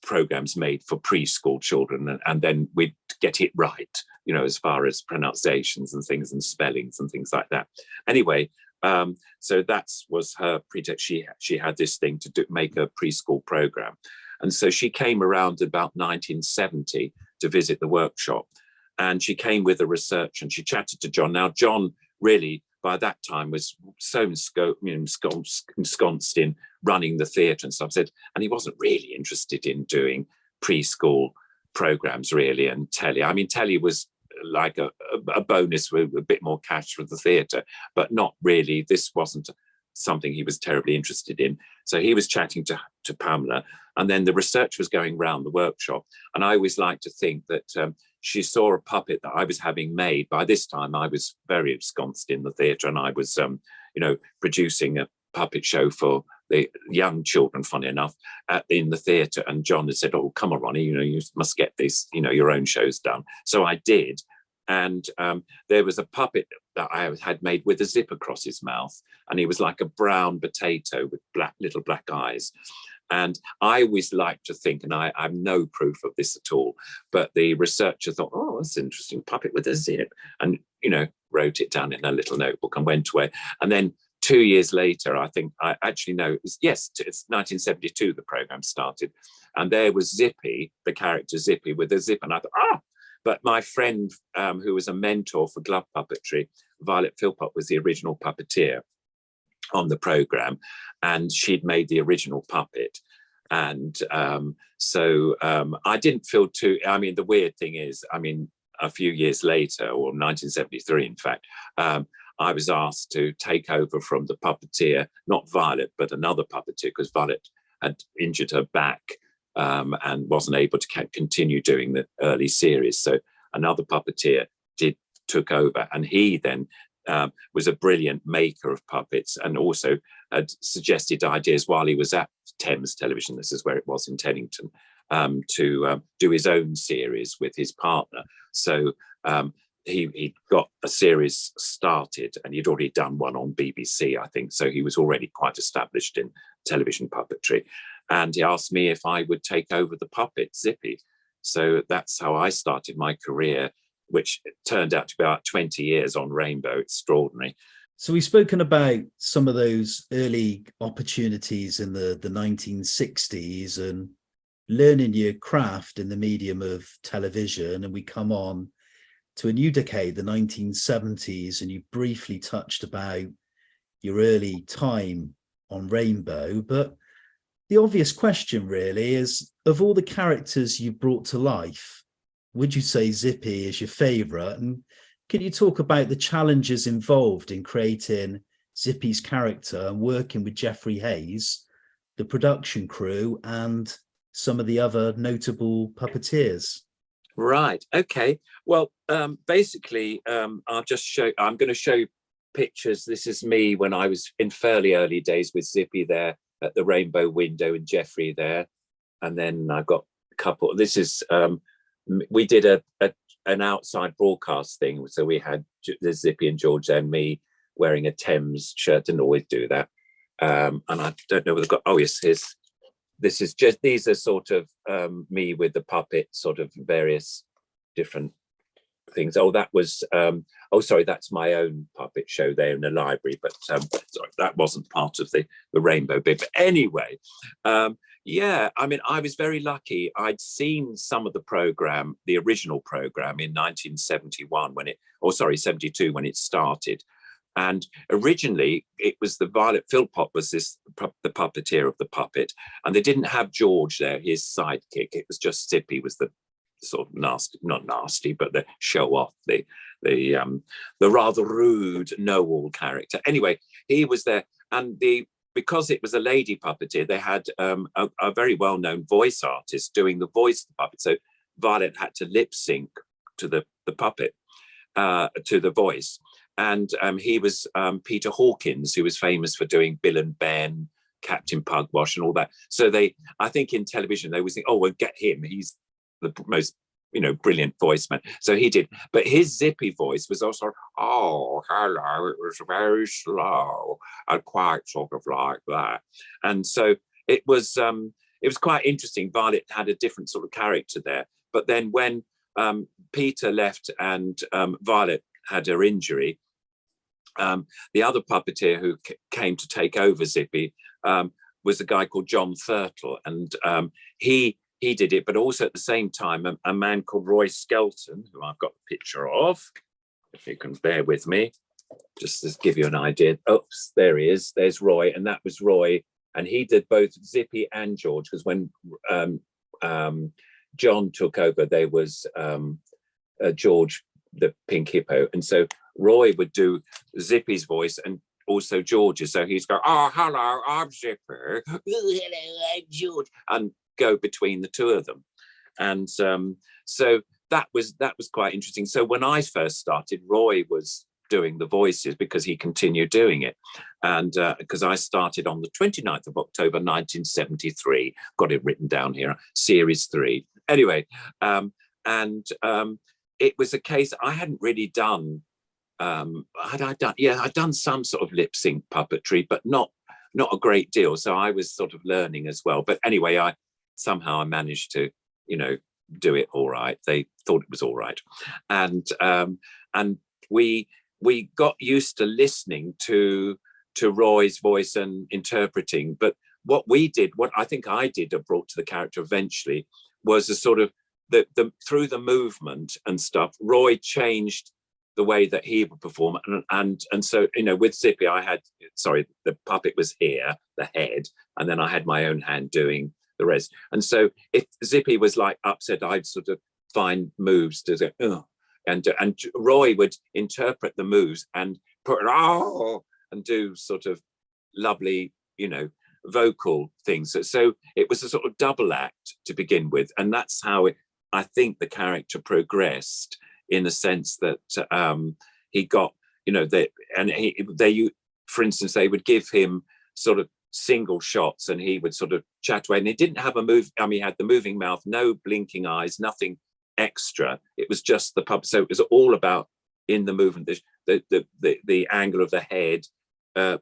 [SPEAKER 3] programs made for preschool children, and then we'd get it right, as far as pronunciations and things and spellings and things like that. Anyway, so that was her pretext. She had this thing to make a preschool program, and so she came around about 1970 to visit the workshop, and she came with a research, and she chatted to John. Now, John really, by that time, was so ensconced in running the theatre and stuff, and he wasn't really interested in doing preschool programs, really, and telly. I mean, telly was like a bonus with a bit more cash for the theatre, but not really. This wasn't something he was terribly interested in. So he was chatting to Pamela, and then the research was going around the workshop. And I always like to think that she saw a puppet that I was having made. By this time, I was very ensconced in the theatre, and I was, producing a puppet show for the young children, funny enough, in the theatre. And John had said, oh, come on, Ronnie, you must get this, your own shows done. So I did. And there was a puppet that I had made with a zip across his mouth. And he was like a brown potato with little black eyes. And I always like to think, and I have no proof of this at all, but the researcher thought, oh, that's an interesting puppet with a zip. And, wrote it down in a little notebook and went away. And then 2 years later, I think, I actually know, it's 1972 the programme started. And there was Zippy, the character Zippy, with a zip. And I thought, But my friend, who was a mentor for glove puppetry, Violet Philpott, was the original puppeteer on the programme, and she'd made the original puppet. And so I didn't feel too, the weird thing is, a few years later, or 1973, in fact, I was asked to take over from the puppeteer, not Violet, but another puppeteer, because Violet had injured her back and wasn't able to continue doing the early series. So another puppeteer took over, and he then was a brilliant maker of puppets, and also had suggested ideas while he was at Thames Television, this is where it was in Teddington, to do his own series with his partner. So he got a series started, and he'd already done one on BBC, I think. So he was already quite established in television puppetry. And he asked me if I would take over the puppet, Zippy. So that's how I started my career which turned out to be about 20 years on Rainbow. Extraordinary.
[SPEAKER 2] So we've spoken about some of those early opportunities in the 1960s and learning your craft in the medium of television. And we come on to a new decade, the 1970s, and you briefly touched about your early time on Rainbow. But the obvious question really is, of all the characters you brought to life, would you say Zippy is your favourite? And can you talk about the challenges involved in creating Zippy's character and working with Jeffrey Hayes, the production crew, and some of the other notable puppeteers?
[SPEAKER 3] Right. Okay. Well, basically, I'm going to show you pictures. This is me when I was in fairly early days with Zippy there at the Rainbow window and Jeffrey there. And then I've got a couple. This is, we did an outside broadcast thing. So we had the Zippy and George and me wearing a Thames shirt. Didn't always do that. And I don't know whether I've got, oh yes, this is just, these are sort of me with the puppet, sort of various different things. Oh, that was, sorry, that's my own puppet show there in the library, but sorry, that wasn't part of the Rainbow bit. But anyway, yeah, I mean, I was very lucky. I'd seen some of the program, the original program in 1971 72 when it started. And originally it was the Violet Philpott was the puppeteer of the puppet, and they didn't have George there, his sidekick. It was just Zippy was the sort of nasty, not nasty, but the show off, the rather rude know-all character. Anyway, he was there, and because it was a lady puppeteer, they had a very well-known voice artist doing the voice of the puppet. So Violet had to lip sync to the puppet, to the voice. And he was Peter Hawkins, who was famous for doing Bill and Ben, Captain Pugwash and all that. So I think in television, they always think, oh, well, get him. He's the most, brilliant voice man. So he did. But his Zippy voice was also, oh, hello. It was very slow and quite sort of like that. And so it was quite interesting. Violet had a different sort of character there. But then when Peter left and Violet had her injury, the other puppeteer who came to take over Zippy was a guy called John Thurtle, and he did it. But also at the same time, a man called Roy Skelton, who I've got a picture of, if you can bear with me, just to give you an idea. Oops, there he is. There's Roy, and that was Roy, and he did both Zippy and George, because when John took over, there was George, the pink hippo, and so Roy would do Zippy's voice and also George's. So he's go, oh, hello, I'm Zippy. Oh, hello, I'm George, and go between the two of them. And so that was quite interesting. So when I first started, Roy was doing the voices because he continued doing it. And because I started on the 29th of October, 1973, got it written down here, series 3. Anyway, it was a case I hadn't really done. I'd done some sort of lip sync puppetry, but not a great deal. So I was sort of learning as well. But anyway, I managed to, do it all right. They thought it was all right, and we got used to listening to Roy's voice and interpreting. But what I think I did, or brought to the character eventually, was a sort of through the movement and stuff. Roy changed the way that he would perform, and so with Zippy, the puppet was here, the head, and then I had my own hand doing the rest. And so if Zippy was like upset, I'd sort of find moves to say, oh, and Roy would interpret the moves and put oh, and do sort of lovely, vocal things. So it was a sort of double act to begin with, and that's how I think the character progressed, in the sense that he got, for instance, they would give him sort of single shots and he would sort of chat away, and he didn't have he had the moving mouth, no blinking eyes, nothing extra. It was just the puppet. So it was all about in the movement, the angle of the head,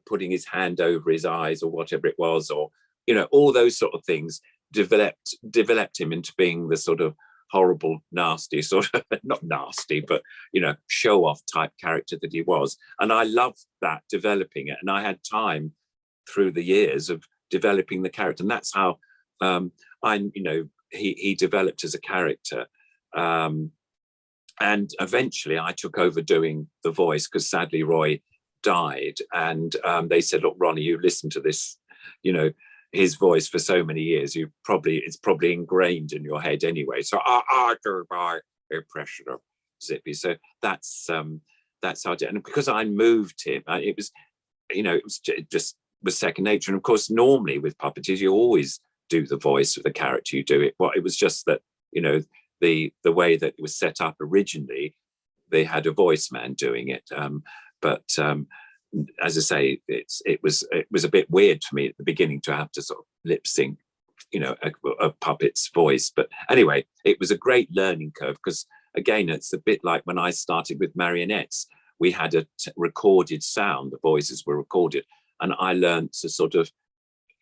[SPEAKER 3] putting his hand over his eyes or whatever it was, or all those sort of things developed him into being the sort of horrible, nasty sort of, not nasty, but, you know, show off type character that he was. And I loved that, developing it. And I had time through the years of developing the character. And that's how he developed as a character. And eventually I took over doing the voice because sadly Roy died. And they said, look, Ronnie, you listened to this, you know, his voice for so many years, it's probably ingrained in your head anyway. So I do my impression of Zippy. So that's how I did. And because I moved him, it was just was second nature. And of course, normally with puppeteers, you always do the voice of the character you do it. Well, it was just that, you know, the way that it was set up originally, they had a voice man doing it. But as I say, it was a bit weird for me at the beginning to have to sort of lip sync, you know, a puppet's voice. But anyway, it was a great learning curve because, again, it's a bit like when I started with marionettes. We had a recorded sound; the voices were recorded, and I learned to sort of,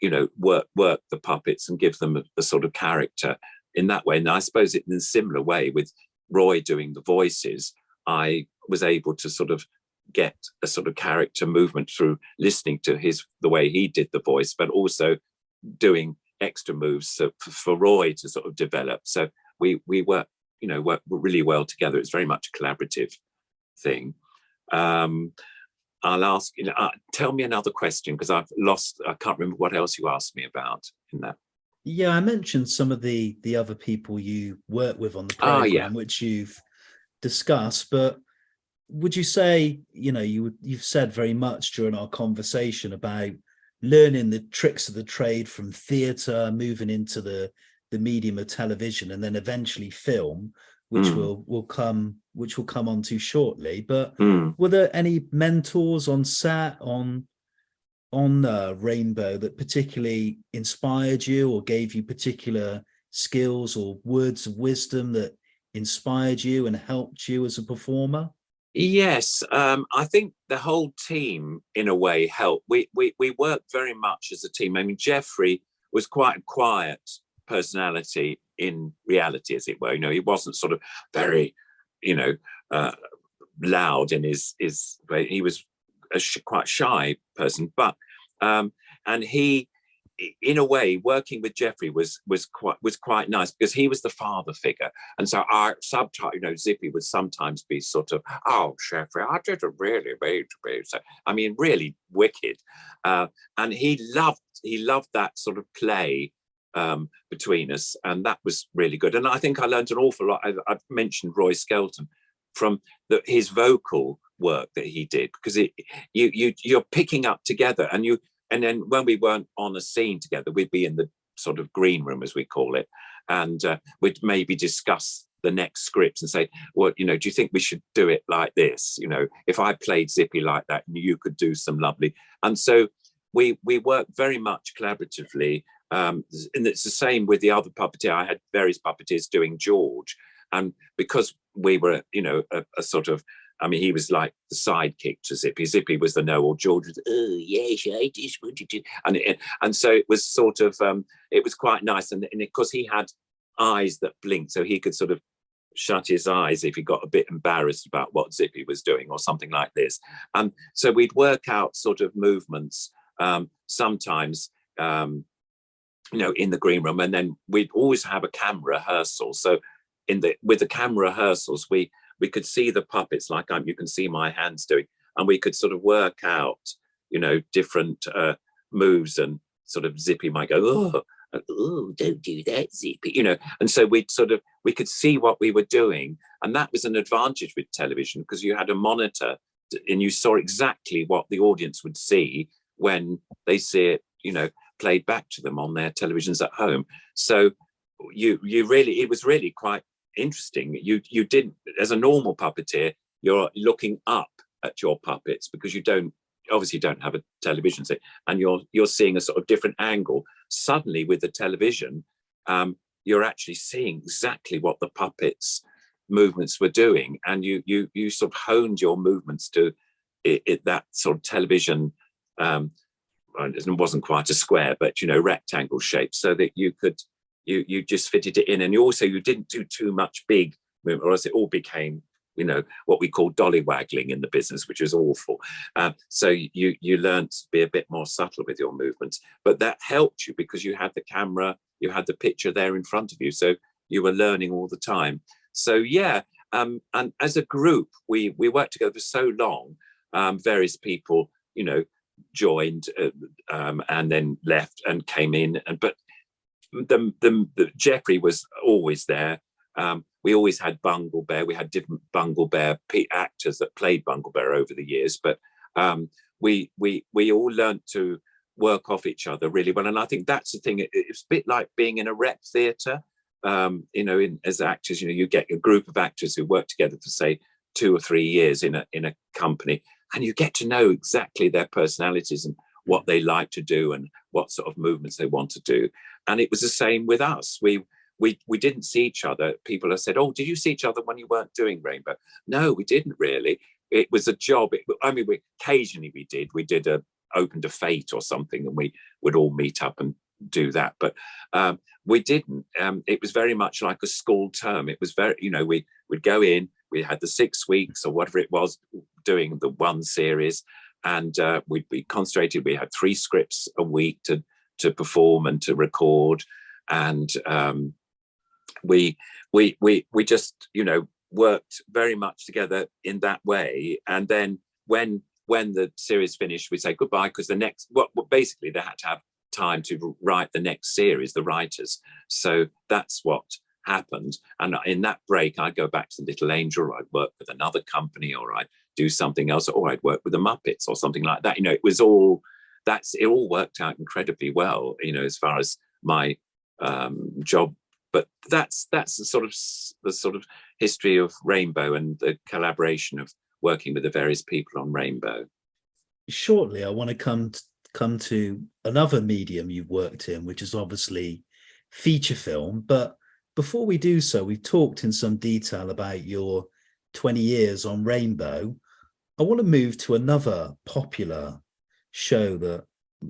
[SPEAKER 3] you know, work the puppets and give them a sort of character in that way. And I suppose in a similar way with Roy doing the voices, I was able to sort of get a sort of character movement through listening to the way he did the voice, but also doing extra moves for Roy to sort of develop. So we work really well together. It's very much a collaborative thing. I'll ask, you know, tell me another question because I can't remember what else you asked me about in that.
[SPEAKER 2] Yeah, I mentioned some of the other people you work with on the program, which you've discussed, but would you say, you know, you've said very much during our conversation about learning the tricks of the trade from theatre, moving into the medium of television, and then eventually film, which will come on to shortly. But were there any mentors on set on Rainbow that particularly inspired you or gave you particular skills or words of wisdom that inspired you and helped you as a performer?
[SPEAKER 3] Yes, I think the whole team, in a way, helped. We worked very much as a team. I mean, Jeffrey was quite a quiet personality in reality, as it were. You know, he wasn't sort of very, you know, loud in his way. He was a quite shy person, but and he, in a way, working with Jeffrey was quite nice because he was the father figure, and so our subtitle, you know, Zippy would sometimes be sort of, "Oh, Jeffrey, I didn't really mean to be," so I mean, really wicked, and he loved that sort of play between us, and that was really good. And I think I learned an awful lot. I've mentioned Roy Skelton from his vocal work that he did, because you're picking up together, and then when we weren't on a scene together, we'd be in the sort of green room, as we call it, and we'd maybe discuss the next scripts and say, well, you know, do you think we should do it like this? You know, if I played Zippy like that, you could do some lovely. And so we work very much collaboratively. And it's the same with the other puppeteer. I had various puppeteers doing George. And because we were, you know, a sort of, I mean, he was like the sidekick to Zippy. Zippy was the know-all. George was, oh, yes, I just wanted to. And so it was sort of, it was quite nice. And of course, he had eyes that blinked, so he could sort of shut his eyes if he got a bit embarrassed about what Zippy was doing or something like this. And so we'd work out sort of movements sometimes, you know, in the green room. And then we'd always have a camera rehearsal. So with the camera rehearsals, we could see the puppets like you can see my hands doing, and we could sort of work out, you know, different moves, and sort of Zippy might go, oh, don't do that, Zippy, you know. And so we could see what we were doing, and that was an advantage with television because you had a monitor and you saw exactly what the audience would see when they see it, you know, played back to them on their televisions at home. So it was really quite interesting. You didn't, as a normal puppeteer, you're looking up at your puppets because you don't have a television set, and you're seeing a sort of different angle. Suddenly with the television, you're actually seeing exactly what the puppets movements were doing, and you sort of honed your movements to that sort of television, it wasn't quite a square, but, you know, rectangle shape, so that you could you just fitted it in, and you didn't do too much big movement, or else it all became, you know, what we call dolly waggling in the business, which is awful. So you learned to be a bit more subtle with your movements, but that helped you because you had the camera, you had the picture there in front of you, so you were learning all the time. So yeah, and as a group, we worked together for so long. Various people, you know, joined and then left and came in, but the Jeffrey was always there. We always had Bungle Bear. We had different Bungle Bear actors that played Bungle Bear over the years, but we all learned to work off each other really well. And I think that's the thing. It's a bit like being in a rep theatre. You know, as actors, you know, you get a group of actors who work together for say 2 or 3 years in a company, and you get to know exactly their personalities and what they like to do and what sort of movements they want to do. And it was the same with us. We didn't see each other. People have said, "Oh, did you see each other when you weren't doing Rainbow?" No, we didn't really. It was a job. Occasionally we did. We did opened a fete or something, and we would all meet up and do that. But we didn't. It was very much like a school term. It was very, you know, we would go in. We had the 6 weeks or whatever it was doing the one series, and we'd be concentrated. We had 3 scripts a week to perform and to record, and we just, you know, worked very much together in that way. And then when the series finished, we say goodbye, because the next, basically they had to have time to write the next series, the writers. So that's what happened. And in that break, I'd go back to the Little Angel, or I'd work with another company, or I'd do something else, or I'd work with the Muppets or something like that. You know, it all worked out incredibly well, you know, as far as my job. But that's the sort of history of Rainbow and the collaboration of working with the various people on Rainbow.
[SPEAKER 2] Shortly, I want to come to another medium you've worked in, which is obviously feature film. But before we do so, we've talked in some detail about your 20 years on Rainbow. I want to move to another popular show that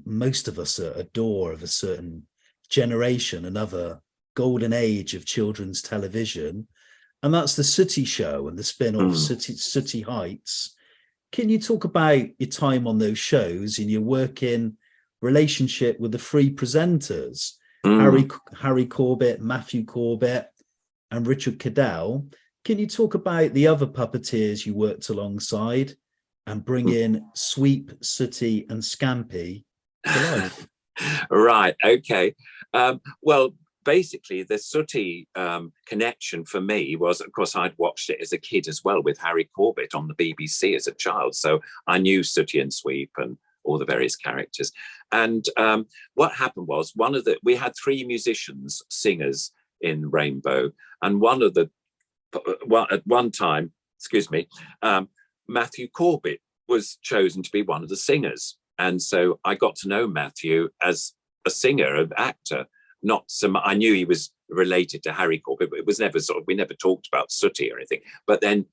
[SPEAKER 2] most of us adore, of a certain generation, another golden age of children's television, and that's the Sooty Show and the spin-off Sooty Heights. Can you talk about your time on those shows and your working relationship with the 3 presenters, Harry Corbett, Matthew Corbett, and Richard Cadell? Can you talk about the other puppeteers you worked alongside and bring in Sweep, Sooty, and Scampy to life?
[SPEAKER 3] Right. Okay. Well, basically, the Sooty connection for me was, of course, I'd watched it as a kid as well with Harry Corbett on the BBC as a child. So I knew Sooty and Sweep and all the various characters. And what happened was, we had 3 musicians, singers in Rainbow. And at one time, Matthew Corbett was chosen to be one of the singers. And so I got to know Matthew as a singer, an actor. I knew he was related to Harry Corbett, but it was never we never talked about Sooty or anything. But then,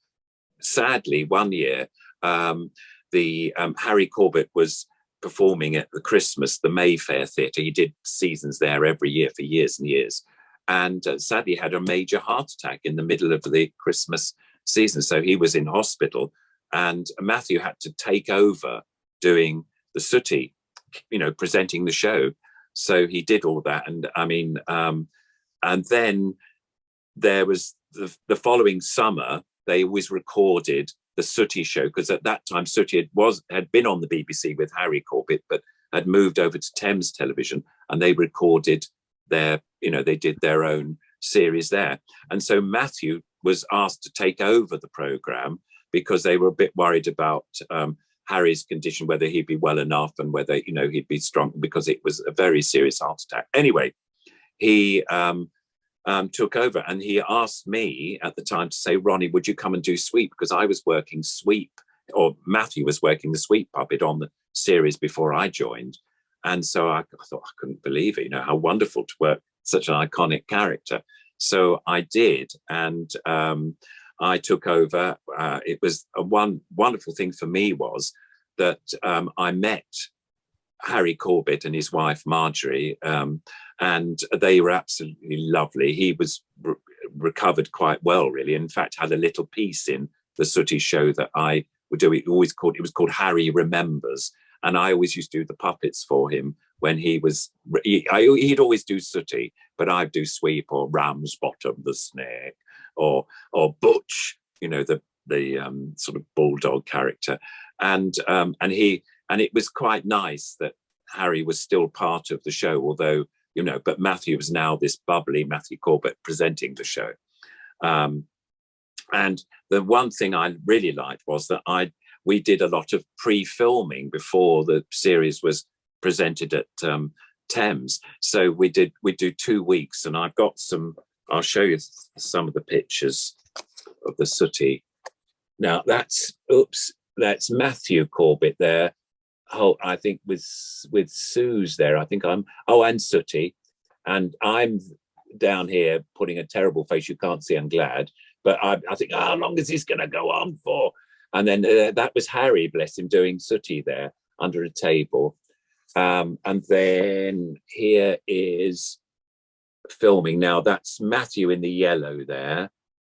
[SPEAKER 3] sadly, one year, Harry Corbett was performing at the Mayfair Theatre. He did seasons there every year for years and years, and sadly had a major heart attack in the middle of the Christmas season. So he was in hospital, and Matthew had to take over doing the Sooty, you know, presenting the show. So he did all that. And I mean, and then there was the following summer, they always recorded the Sooty Show, because at that time Sooty had been on the BBC with Harry Corbett, but had moved over to Thames Television, and they recorded they did their own series there. And so Matthew was asked to take over the programme because they were a bit worried about Harry's condition, whether he'd be well enough and whether, you know, he'd be strong, because it was a very serious heart attack. Anyway, he took over, and he asked me at the time to say, "Ronnie, would you come and do Sweep?" Because I was working Sweep, or Matthew was working the Sweep puppet on the series before I joined. And so I thought, I couldn't believe it, you know, how wonderful to work such an iconic character. So I did, and I took over. It was one wonderful thing for me was that I met Harry Corbett and his wife Marjorie, and they were absolutely lovely. He was recovered quite well, really. In fact, had a little piece in the Sooty Show that I would do. It was called Harry Remembers, and I always used to do the puppets for him when he'd always do Sooty, but I'd do Sweep or Ramsbottom the snake, or Butch, the sort of bulldog character, and it was quite nice that Harry was still part of the show, although, but Matthew was now this bubbly Matthew Corbett presenting the show. And the one thing I really liked was that we did a lot of pre-filming before the series was presented at Thames. So we do 2 weeks, and I've got I'll show you some of the pictures of the Sooty. Now that's Matthew Corbett there. I think with Sue's there. I think and Sooty, and I'm down here putting a terrible face. You can't see I'm glad, but I think how long is this going to go on for? And then that was Harry, bless him, doing Sooty there under a table. And then here is filming. Now that's Matthew in the yellow there.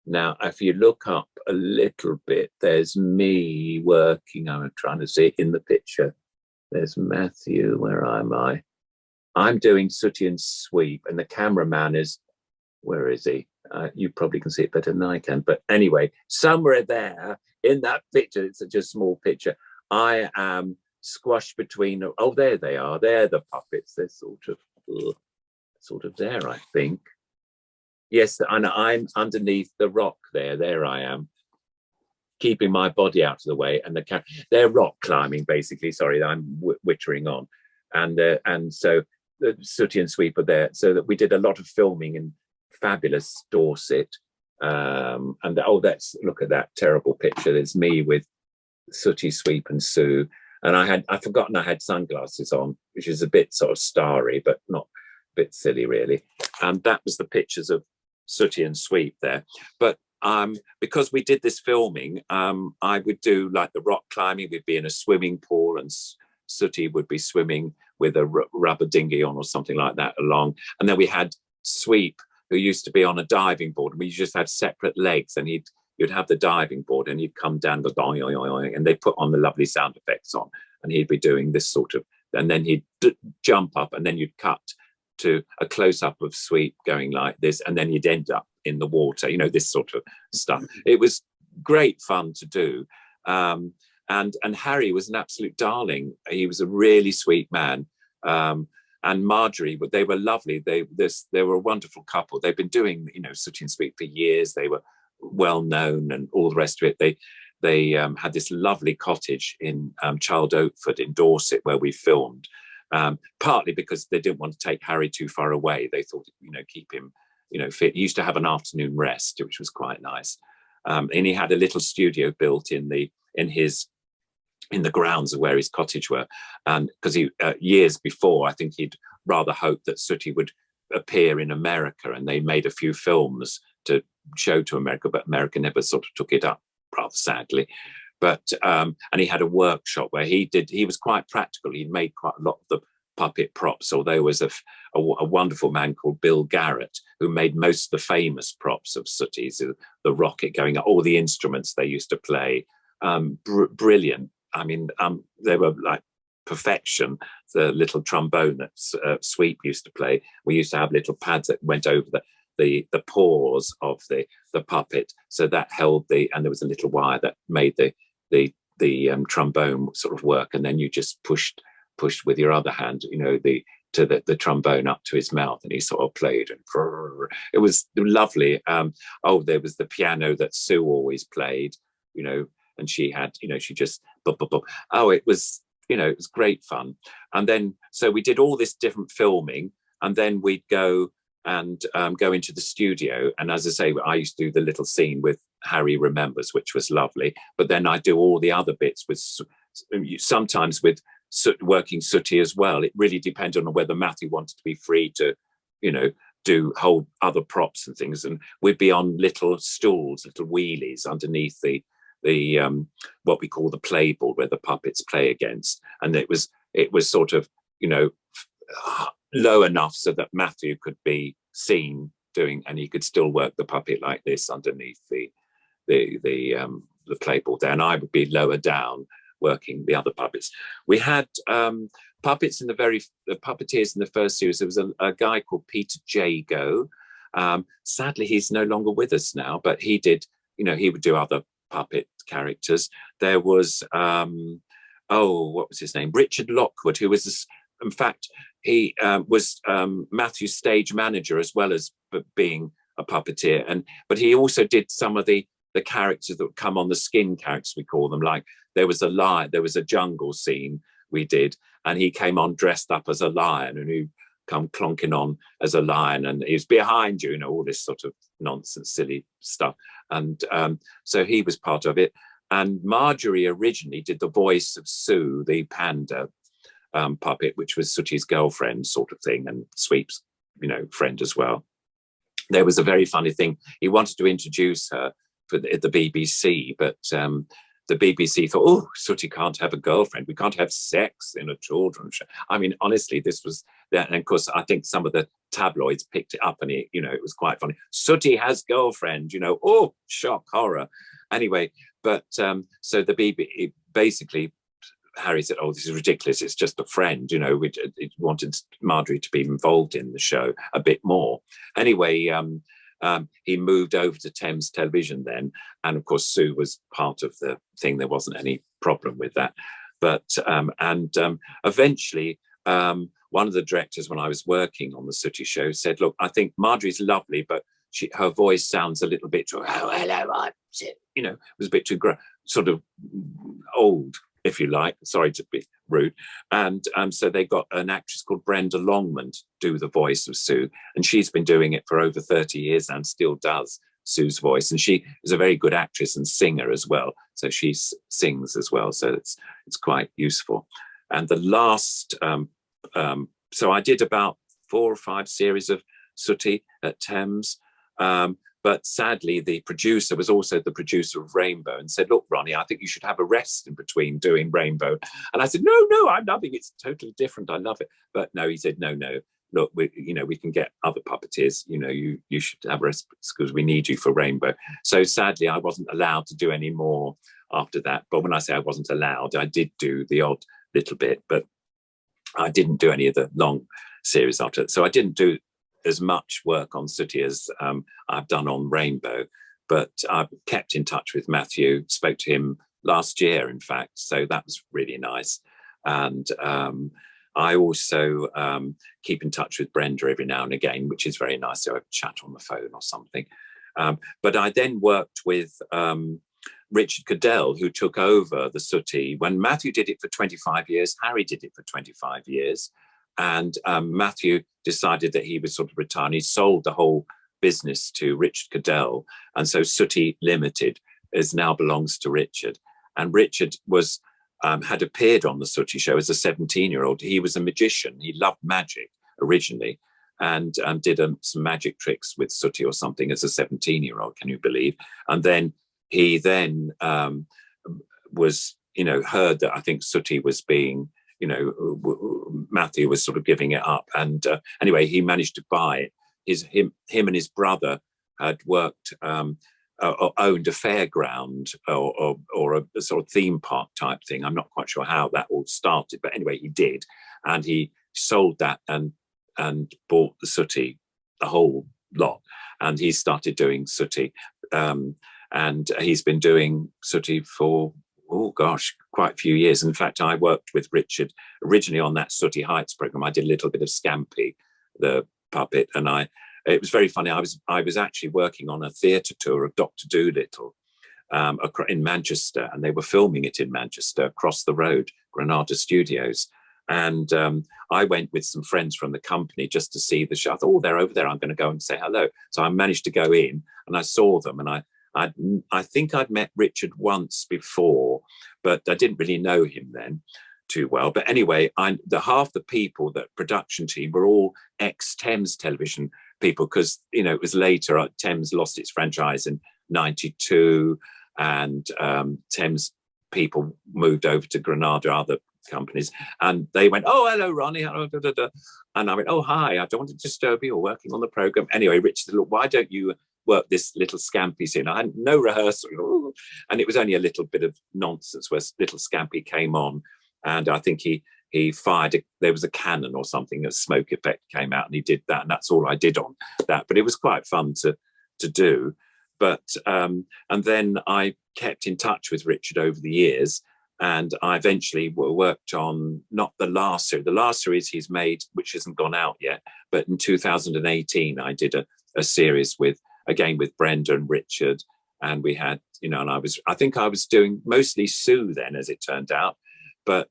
[SPEAKER 3] Now, if you look up a little bit, there's me working. I'm trying to see it in the picture. There's Matthew. Where am I? I'm doing Sooty and Sweep, and the cameraman is, where is he? You probably can see it better than I can. But anyway, somewhere there in that picture, it's just a small picture, I am squashed between, there they are. They're the puppets. They're sort of there, I think. Yes, and I'm underneath the rock there. There I am, keeping my body out of the way. And they're rock climbing, basically. Sorry, I'm wittering on. And so the Sooty and Sweep are there. So that we did a lot of filming in fabulous Dorset. Look at that terrible picture. There's me with Sooty, Sweep and Sue. And I'd forgotten I had sunglasses on, which is a bit sort of starry, but not a bit silly, really. And that was the pictures of Sooty and Sweep there. But because we did this filming, I would do like the rock climbing. We'd be in a swimming pool, and Sooty would be swimming with a rubber dinghy on or something like that along. And then we had Sweep, who used to be on a diving board. We just had separate legs, and you'd have the diving board, and he'd come down the and they put on the lovely sound effects on, and he'd be doing this sort of, and then he'd jump up, and then you'd cut to a close-up of Sweep going like this, and then you'd end up in the water, this sort of stuff. It was great fun to do. And Harry was an absolute darling. He was a really sweet man. And Marjorie, they were lovely. They were a wonderful couple. They've been doing, Sooty and Sweep for years. They were well known and all the rest of it. They had this lovely cottage in Child Oakford in Dorset where we filmed. Partly because they didn't want to take Harry too far away. They thought, keep him, fit. He used to have an afternoon rest, which was quite nice. And he had a little studio built in the grounds of where his cottage were. And because years before, I think he'd rather hoped that Sooty would appear in America, and they made a few films to show to America, but America never sort of took it up, rather sadly. But and he had a workshop where he was quite practical. He made quite a lot of the puppet props. Or there was a wonderful man called Bill Garrett who made most of the famous props of Sooty's, the rocket going up, all the instruments they used to play. Brilliant. I mean, they were like perfection. The little trombone that Sweep used to play. We used to have little pads that went over the paws of the puppet, so that held and there was a little wire that made the trombone sort of work, and then you just pushed with your other hand, the trombone up to his mouth, and he sort of played, and it was lovely. There was the piano that Sue always played, and she had, she just it was, it was great fun. And then so we did all this different filming, and then we'd go and go into the studio. And as I say, I used to do the little scene with Harry Remembers, which was lovely. But then I do all the other bits sometimes with working Sooty as well. It really depended on whether Matthew wanted to be free to, do whole other props and things. And we'd be on little stools, little wheelies underneath the what we call the playboard where the puppets play against. And it was it was sort of, low enough so that Matthew could be seen doing, and he could still work the puppet like this underneath the playboard there, and I would be lower down working the other puppets. We had puppets in the puppeteers in the first series. There was a guy called Peter Jago. Sadly, he's no longer with us now, but he did, he would do other puppet characters. There was, what was his name? Richard Lockwood, who was, in fact, he was Matthew's stage manager as well as being a puppeteer. But he also did some of the characters that would come on, the skin characters, we call them. Like there was a lion, there was a jungle scene we did, and he came on dressed up as a lion, and he come clonking on as a lion, and he was behind you, all this sort of nonsense, silly stuff. And so he was part of it. And Marjorie originally did the voice of Sue, the panda puppet, which was Sooty's girlfriend sort of thing, and Sweep's, friend as well. There was a very funny thing. He wanted to introduce her for the BBC, but the BBC thought, oh, Sooty can't have a girlfriend. We can't have sex in a children's show. I mean, honestly, this was that. And of course, I think some of the tabloids picked it up, and it was quite funny. Sooty has girlfriend, oh, shock, horror. Anyway, but so the BBC, basically, Harry said, oh, this is ridiculous. It's just a friend, we wanted Marjorie to be involved in the show a bit more. Anyway, he moved over to Thames Television then. And of course, Sue was part of the thing. There wasn't any problem with that. But, eventually, one of the directors, when I was working on the Sooty Show, said, look, I think Marjorie's lovely, but her voice sounds a little bit too, oh, hello, it was a bit too sort of old, if you like. Sorry to be rude. And so they got an actress called Brenda Longman to do the voice of Sue. And she's been doing it for over 30 years and still does Sue's voice. And she is a very good actress and singer as well. So she sings as well. So it's quite useful. And the last, so I did about 4 or 5 series of Sooty at Thames. But sadly, the producer was also the producer of Rainbow and said, look, Ronnie, I think you should have a rest in between doing Rainbow. And I said, no, I'm loving it. It's totally different. I love it. But no, he said, no, look, we can get other puppeteers. You should have a rest because we need you for Rainbow. So sadly, I wasn't allowed to do any more after that. But when I say I wasn't allowed, I did do the odd little bit, but I didn't do any of the long series after that. So I didn't do as much work on Sooty as I've done on Rainbow, but I've kept in touch with Matthew, spoke to him last year, in fact, so that was really nice. And I also keep in touch with Brenda every now and again, which is very nice, so I chat on the phone or something. But I then worked with Richard Cadell, who took over the Sooty. When Matthew did it for 25 years, Harry did it for 25 years. And Matthew decided that he would sort of retire. And he sold the whole business to Richard Cadell. And so Sooty Limited now belongs to Richard. And Richard was had appeared on the Sooty Show as a 17-year-old. He was a magician. He loved magic originally and did some magic tricks with Sooty or something as a 17-year-old, can you believe? And then he was, heard that I think Sooty was being, Matthew was sort of giving it up. And anyway, he managed to buy it. Him and his brother had worked, or owned a fairground or a sort of theme park type thing. I'm not quite sure how that all started, but anyway, he did. And he sold that and bought the Sooty, the whole lot. And he started doing Sooty. And he's been doing Sooty for, oh gosh, quite a few years. In fact, I worked with Richard originally on that Sooty Heights program. I did a little bit of Scampi, the puppet, and it was very funny. I was actually working on a theatre tour of Dr. Dolittle in Manchester, and they were filming it in Manchester across the road, Granada Studios. And I went with some friends from the company just to see the show. I thought, oh, they're over there. I'm going to go and say hello. So I managed to go in and I saw them, and I think I'd met Richard once before, but I didn't really know him then too well. But anyway, half the people, that production team, were all ex-Thames Television people, because, it was later. Thames lost its franchise in 92, and Thames people moved over to Granada, other companies, and they went, "Oh, hello, Ronnie," hello, da, da, da. And I went, "Oh, hi, I don't want to disturb you or working on the program." Anyway, Richard said, "Look, why don't you work this little Scampy scene?" I had no rehearsal, and it was only a little bit of nonsense where little Scampy came on, and I think he fired, there was a cannon or something, a smoke effect came out, and he did that, and that's all I did on that. But it was quite fun to do. But and then I kept in touch with Richard over the years, and I eventually worked on not the last series. The last series he's made, which hasn't gone out yet, but in 2018 I did a series with Brenda and Richard, and we had, and I think I was doing mostly Sue then, as it turned out, but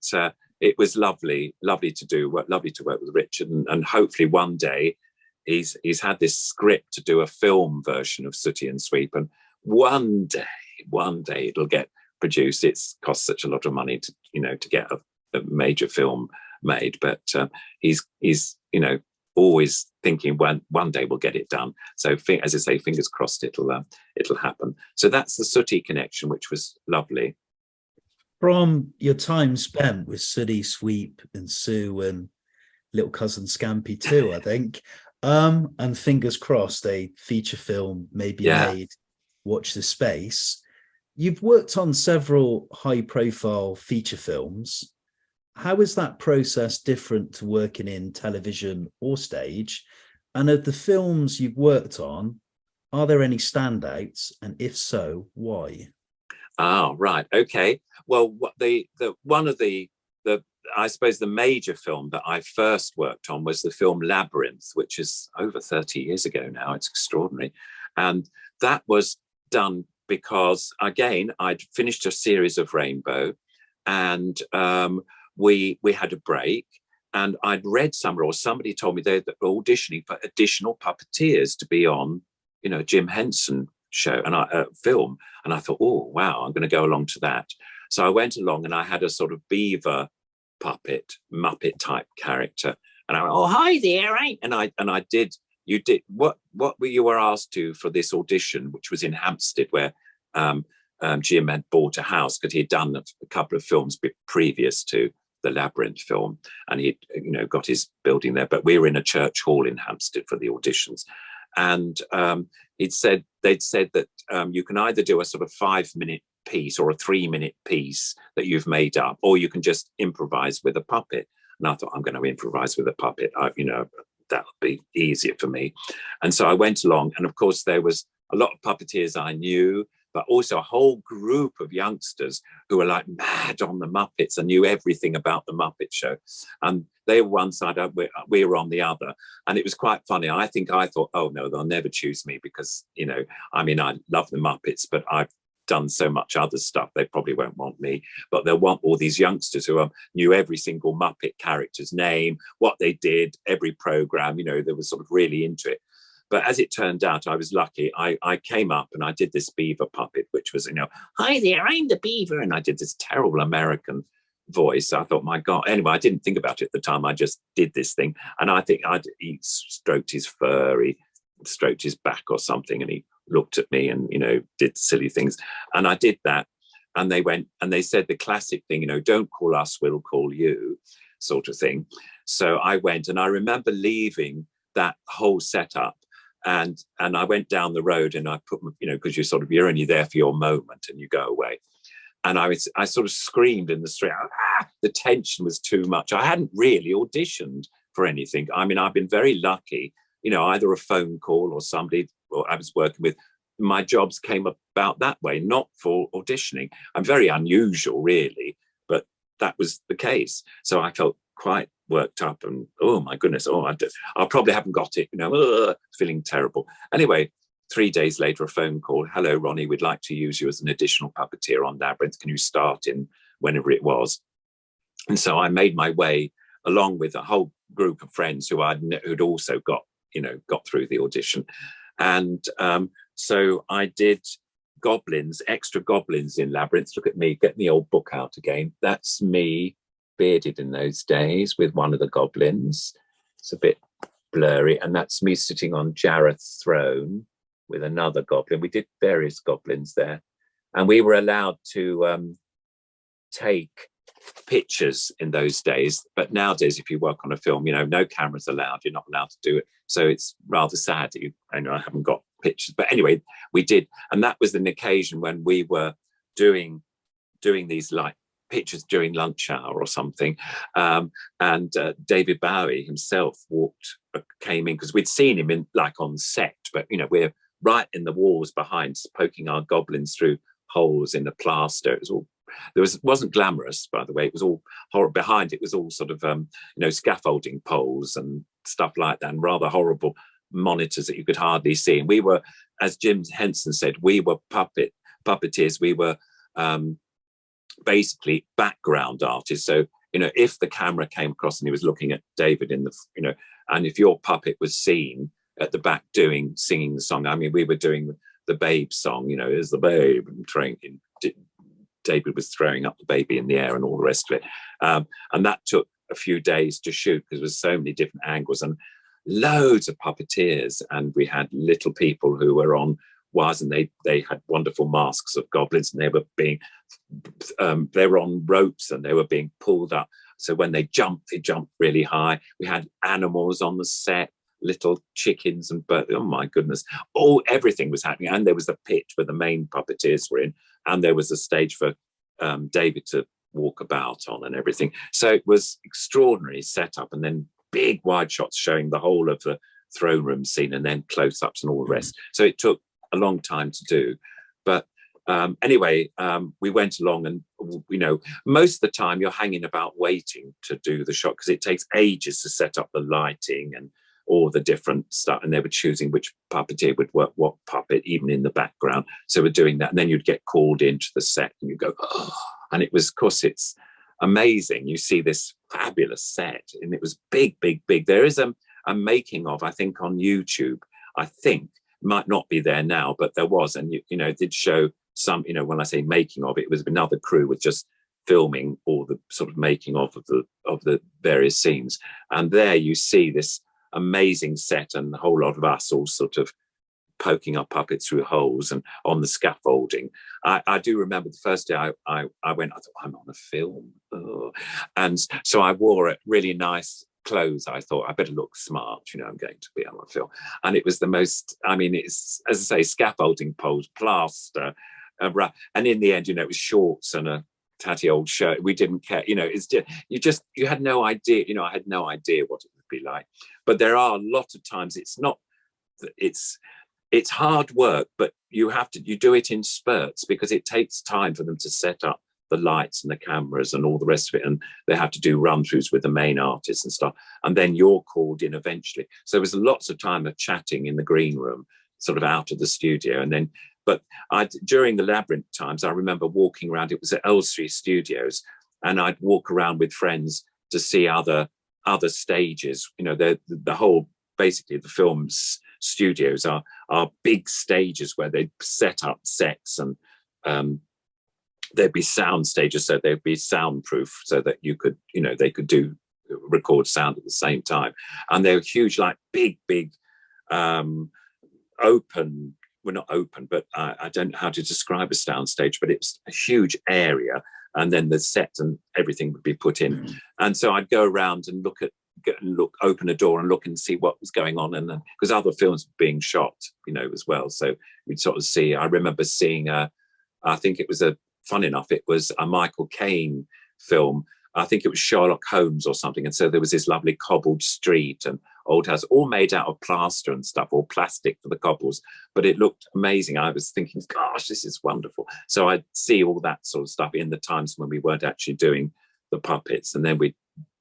[SPEAKER 3] it was lovely to work with Richard, and hopefully one day he's had this script to do a film version of Sooty and Sweep, and one day it'll get produced. It's cost such a lot of money to get a major film made, but he's always thinking one day we'll get it done. So as I say, fingers crossed it'll happen. So that's the Sooty connection, which was lovely.
[SPEAKER 2] From your time spent with Sooty, Sweep and Sue and little cousin Scampy too, I think, and fingers crossed a feature film may be made, watch this space. You've worked on several high profile feature films. How is that process different to working in television or stage? And of the films you've worked on, are there any standouts? And if so, why?
[SPEAKER 3] Oh, right. Okay. Well, I suppose the major film that I first worked on was the film Labyrinth, which is over 30 years ago now. It's extraordinary. And that was done because, again, I'd finished a series of Rainbow, and we had a break, and I'd read somewhere, or somebody told me they were auditioning for additional puppeteers to be on, Jim Henson show and film. And I thought, oh, wow, I'm going to go along to that. So I went along, and I had a sort of beaver puppet, Muppet type character. And I went, "Oh, hi there." And I did, what you were asked to for this audition, which was in Hampstead, where Jim had bought a house because he'd done a couple of films previous to the Labyrinth film, and he'd got his building there. But we were in a church hall in Hampstead for the auditions. And they'd said that you can either do a sort of 5-minute piece or a 3-minute piece that you've made up, or you can just improvise with a puppet. And I thought, I'm going to improvise with a puppet. That'll be easier for me. And so I went along, and of course there was a lot of puppeteers I knew, but also a whole group of youngsters who were like mad on the Muppets and knew everything about the Muppet Show. And they were one side, we were on the other. And it was quite funny. I thought, oh no, they'll never choose me because, I love the Muppets, but I've done so much other stuff, they probably won't want me. But they'll want all these youngsters who knew every single Muppet character's name, what they did, every program, they were sort of really into it. But as it turned out, I was lucky. I came up and I did this beaver puppet, which was, "Hi there, I'm the beaver." And I did this terrible American voice. I thought, my God. Anyway, I didn't think about it at the time. I just did this thing. And I think he stroked his fur, he stroked his back or something, and he looked at me and, did silly things. And I did that. And they went, and they said the classic thing, "Don't call us, we'll call you," sort of thing. So I went, and I remember leaving that whole setup. And I went down the road, and I put, because you're only there for your moment and you go away. And I sort of screamed in the street. The tension was too much. I hadn't really auditioned for anything. I've been very lucky, either a phone call or somebody I was working with. My jobs came about that way, not for auditioning. I'm very unusual, really, but that was the case. So I felt quite worked up, and oh my goodness, I probably haven't got it, feeling terrible. Anyway, 3 days later, a phone call. "Hello, Ronnie, we'd like to use you as an additional puppeteer on Labyrinth. Can you start in whenever it was?" And so I made my way along with a whole group of friends who'd also got through the audition. And so I did extra goblins in Labyrinth. Look at me, get the old book out again. That's me, bearded in those days, with one of the goblins. It's a bit blurry. And that's me sitting on Jareth's throne with another goblin. We did various goblins there. And we were allowed to take pictures in those days, but nowadays if you work on a film, you know, no cameras allowed, you're not allowed to do it, so it's rather sad that I know I haven't got pictures, but anyway, we did. And that was an occasion when we were doing these like pictures during lunch hour or something, and David Bowie himself came in, because we'd seen him in like on set, but you know, we're right in the walls behind, poking our goblins through holes in the plaster. It was all, wasn't glamorous, by the way. It was all horrible. Behind it was all sort of you know, scaffolding poles and stuff like that, and rather horrible monitors that you could hardly see. And we were, as Jim Henson said, we were puppeteers. We were basically background artists. So you know, if the camera came across and he was looking at David in the, you know, and if your puppet was seen at the back singing the song, I mean, we were doing the babe song, you know, is the babe, and David was throwing up the baby in the air and all the rest of it. And that took a few days to shoot because there was so many different angles and loads of puppeteers. And we had little people who were on wires, and they had wonderful masks of goblins, and they were on ropes and they were being pulled up. So when they jumped really high. We had animals on the set, little chickens and birds. Oh my goodness. Everything was happening. And there was a pitch where the main puppeteers were in, and there was a stage for David to walk about on and everything. So it was extraordinary setup, and then big wide shots showing the whole of the throne room scene, and then close-ups and all the rest. So it took a long time to do. But anyway, we went along, and you know, most of the time you're hanging about waiting to do the shot, because it takes ages to set up the lighting and all the different stuff, and they were choosing which puppeteer would work what puppet, even in the background. So we're doing that, and then you'd get called into the set, and you go, oh, and it was, of course, it's amazing. You see this fabulous set, and it was big. There is a making of, I think, on YouTube. I think might not be there now, but there was, and you know, it did show some. You know, when I say making of, it was another crew with just filming all the sort of making of the various scenes, and there you see this amazing set and a whole lot of us all sort of poking our puppets through holes and on the scaffolding. I do remember the first day I went, I thought, I'm on a film. Oh. And so I wore really nice clothes. I thought I better look smart, you know, I'm going to be on a film. And it was the most, I mean, it's, as I say, scaffolding poles, plaster, and in the end, you know, it was shorts and a tatty old shirt. We didn't care, you know, it's just, you had no idea, you know, I had no idea what it would be like. But there are a lot of times it's hard work, but you do it in spurts, because it takes time for them to set up the lights and the cameras and all the rest of it. And they have to do run-throughs with the main artists and stuff. And then you're called in eventually. So there was lots of time of chatting in the green room, sort of out of the studio. And then, but during the Labyrinth times, I remember walking around, it was at Elstree Studios, and I'd walk around with friends to see other stages. You know, the whole, basically the film's studios are big stages where they set up sets, and there'd be sound stages, so they'd be soundproof, so that you could, you know, they could record sound at the same time. And they were huge, like big open, well, not open, but I don't know how to describe a sound stage, but it's a huge area, and then the set and everything would be put in. And so I'd go around and open a door and look and see what was going on, and then because other films were being shot, you know, as well, so we'd sort of see. I remember seeing I think it was fun enough, it was a Michael Caine film. I think it was Sherlock Holmes or something, and so there was this lovely cobbled street and old house, all made out of plaster and stuff, or plastic for the cobbles, but it looked amazing. I was thinking, gosh, this is wonderful. So I'd see all that sort of stuff in the times when we weren't actually doing the puppets, and then we'd,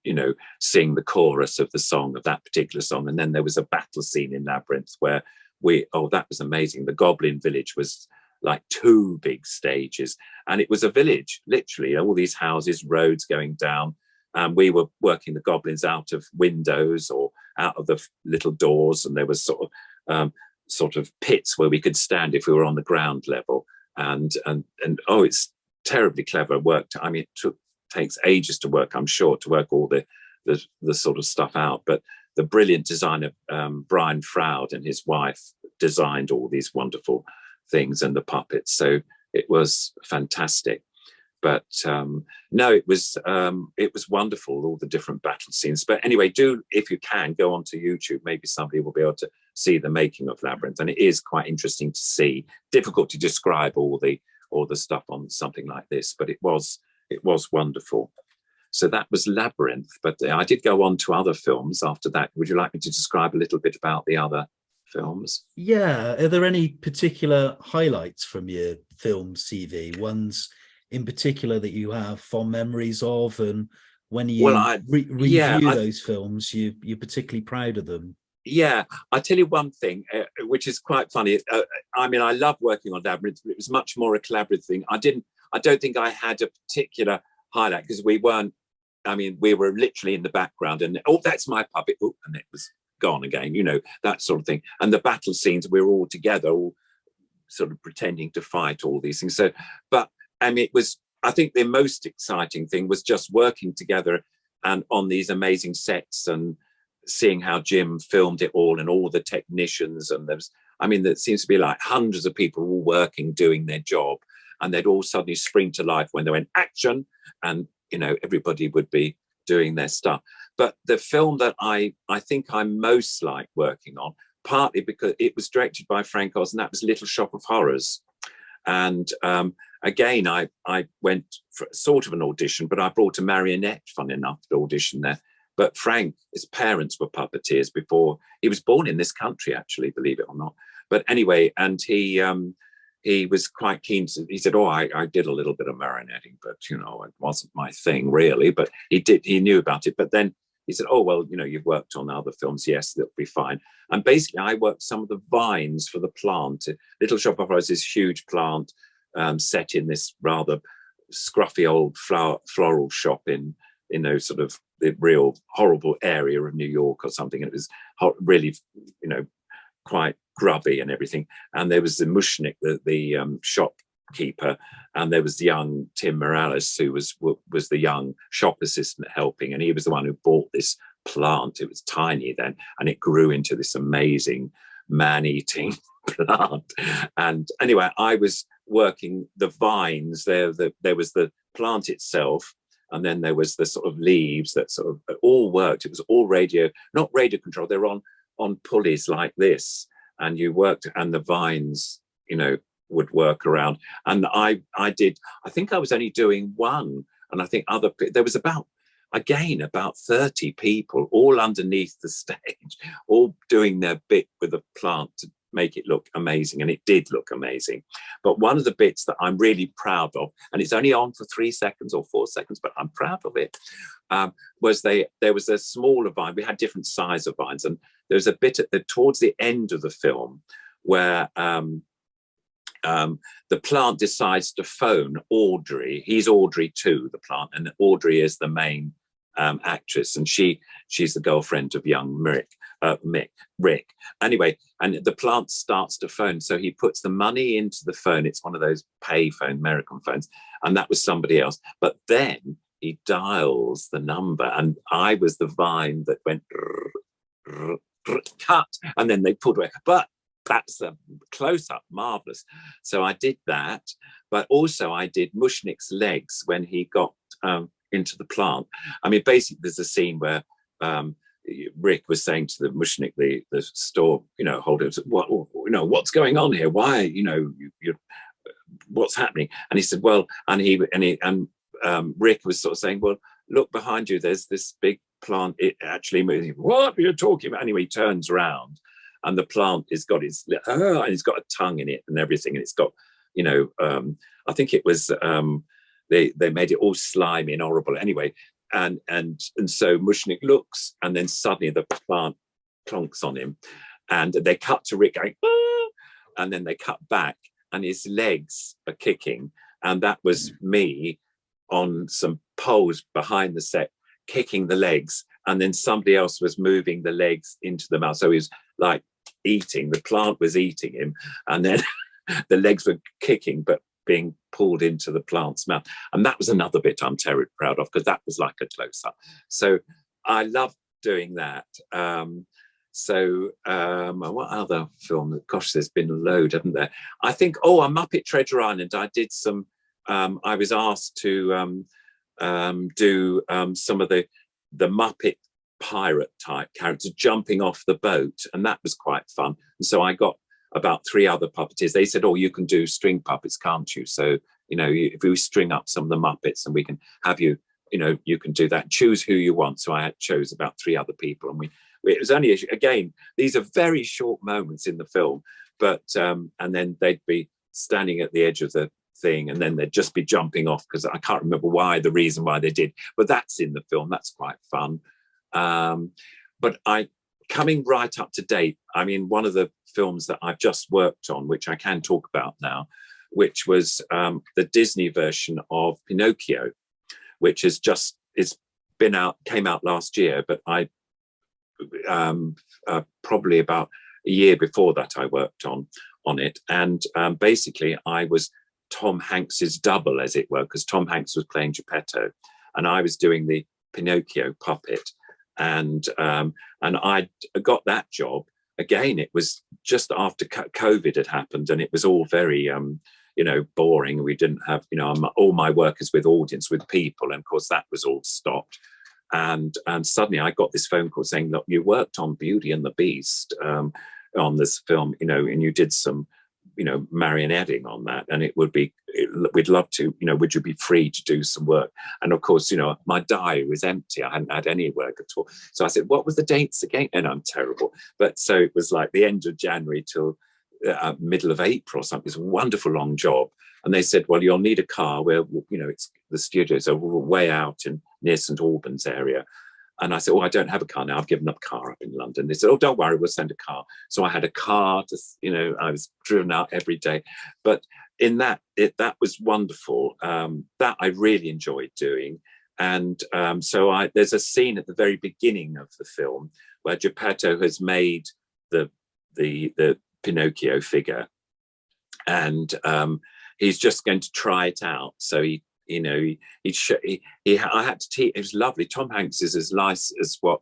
[SPEAKER 3] you know, sing the chorus of the song, of that particular song. And then there was a battle scene in Labyrinth where that was amazing. The Goblin Village was like 2 big stages, and it was a village, literally, all these houses, roads going down, and we were working the goblins out of windows or out of the little doors, and there was sort of pits where we could stand if we were on the ground level, and it's terribly clever work. I mean, it takes ages to work, I'm sure, to work all the sort of stuff out, but the brilliant design of Brian Froud and his wife designed all these wonderful things and the puppets, so it was fantastic. But no, it was wonderful, all the different battle scenes. But anyway, do, if you can, go onto YouTube. Maybe somebody will be able to see the making of Labyrinth, and it is quite interesting to see. Difficult to describe all the stuff on something like this, but it was wonderful. So that was Labyrinth. But I did go on to other films after that. Would you like me to describe a little bit about the other films?
[SPEAKER 2] Yeah. Are there any particular highlights from your film CV? Ones in particular that you have fond memories of, and when you review those films, you're particularly proud of them?
[SPEAKER 3] Yeah, I'll tell you one thing, which is quite funny. I mean, I love working on Labyrinth, but it was much more a collaborative thing. I don't think I had a particular highlight, because we weren't, I mean, we were literally in the background, and oh, that's my puppet, oh, and it was gone again, you know, that sort of thing. And the battle scenes, we were all together, all sort of pretending to fight all these things. So, but I mean, I think the most exciting thing was just working together and on these amazing sets, and seeing how Jim filmed it all, and all the technicians. And there seems to be like hundreds of people all working, doing their job, and they'd all suddenly spring to life when they went action, and, you know, everybody would be doing their stuff. But the film that I think I most like working on, partly because it was directed by Frank Oz, and that was Little Shop of Horrors. And again, I went for sort of an audition, but I brought a marionette, fun enough, to audition there. But Frank, his parents were puppeteers before. He was born in this country, actually, believe it or not. But anyway, and he was quite keen to, he said, oh, I did a little bit of marionetting, but, you know, it wasn't my thing really, but he knew about it. But then he said, oh, well, you know, you've worked on other films. Yes, that'll be fine. And basically I worked some of the vines for the plant. Little Shop of Horrors is this huge plant set in this rather scruffy old floral shop in, you know, sort of the real horrible area of New York or something. And it was really, you know, quite grubby and everything. And there was the Mushnik, the shopkeeper, and there was the young Tim Morales, who was the young shop assistant helping, and he was the one who bought this plant. It was tiny then, and it grew into this amazing man-eating plant. And anyway, I was working the vines there. There was the plant itself, and then there was the sort of leaves that sort of all worked. It was all not radio control. They were on pulleys like this, and you worked, and the vines, you know, would work around. And I think I was only doing one, and I think there was about 30 people all underneath the stage, all doing their bit with the plant to make it look amazing, and it did look amazing. But one of the bits that I'm really proud of, and it's only on for 3 seconds or 4 seconds, but I'm proud of it, was there was a smaller vine. We had different size of vines, and there was a bit towards the end of the film where the plant decides to phone Audrey. He's Audrey too, the plant, and Audrey is the main actress, and she's the girlfriend of young Rick. Anyway, and the plant starts to phone, so he puts the money into the phone. It's one of those pay phone, American phones, and that was somebody else. But then he dials the number, and I was the vine that went cut, and then they pulled away. But that's a close-up, marvelous. So I did that, but also I did Mushnik's legs when he got into the plant. I mean, basically, there's a scene where Rick was saying to the Mushnik, the store, you know, holder, what, you know, what's going on here? Why, you know, what's happening? And he said, well, and Rick was sort of saying, well, look behind you. There's this big plant. It actually moves. What are you talking about? Anyway, he turns around, and the plant has got and it's got a tongue in it and everything, and it's got, you know, I think it was they made it all slimy and horrible. Anyway, and so Mushnik looks, and then suddenly the plant plonks on him, and they cut to Rick going, ah! And then they cut back, and his legs are kicking, and that was me on some poles behind the set kicking the legs, and then somebody else was moving the legs into the mouth. So he was like eating, the plant was eating him, and then the legs were kicking but being pulled into the plant's mouth. And that was another bit I'm terribly proud of, because that was like a close-up. So I loved doing that. What other film? Gosh, there's been a load, haven't there? I think, a Muppet Treasure Island. I did some I was asked to do some of the Muppet pirate type characters jumping off the boat, and that was quite fun. And so I got about 3 other puppeteers. They said, "Oh, you can do string puppets, can't you? So, you know, if we string up some of the Muppets and we can have you, you know, you can do that. Choose who you want." So I chose about 3 other people, and it was only, again, these are very short moments in the film, but and then they'd be standing at the edge of the thing, and then they'd just be jumping off, because I can't remember the reason why they did, but that's in the film. That's quite fun. But coming right up to date, I mean, one of the films that I've just worked on, which I can talk about now, which was the Disney version of Pinocchio, which came out last year, but I probably about a year before that I worked on it. And basically I was Tom Hanks's double, as it were, because Tom Hanks was playing Geppetto and I was doing the Pinocchio puppet. And I got that job. Again, it was just after COVID had happened, and it was all very, boring. We didn't have, all my work is with audience, with people. And of course, that was all stopped. And suddenly I got this phone call saying, "Look, you worked on Beauty and the Beast on this film, and you did some, marionetting on that. And we'd love to, would you be free to do some work?" And of course, my diary was empty. I hadn't had any work at all. So I said, "What was the dates again?" And I'm terrible. But so it was like the end of January till middle of April or something. It's a wonderful long job. And they said, "Well, you'll need a car where, it's the studios are way out near St. Albans area." And I said, "Oh, I don't have a car now. I've given up a car up in London." They said, "Oh, don't worry, we'll send a car." So I had a car to, I was driven out every day. But in that was wonderful. That I really enjoyed doing. And so there's a scene at the very beginning of the film where Geppetto has made the Pinocchio figure, and he's just going to try it out. So I had to teach. It was lovely. Tom Hanks is as nice as what,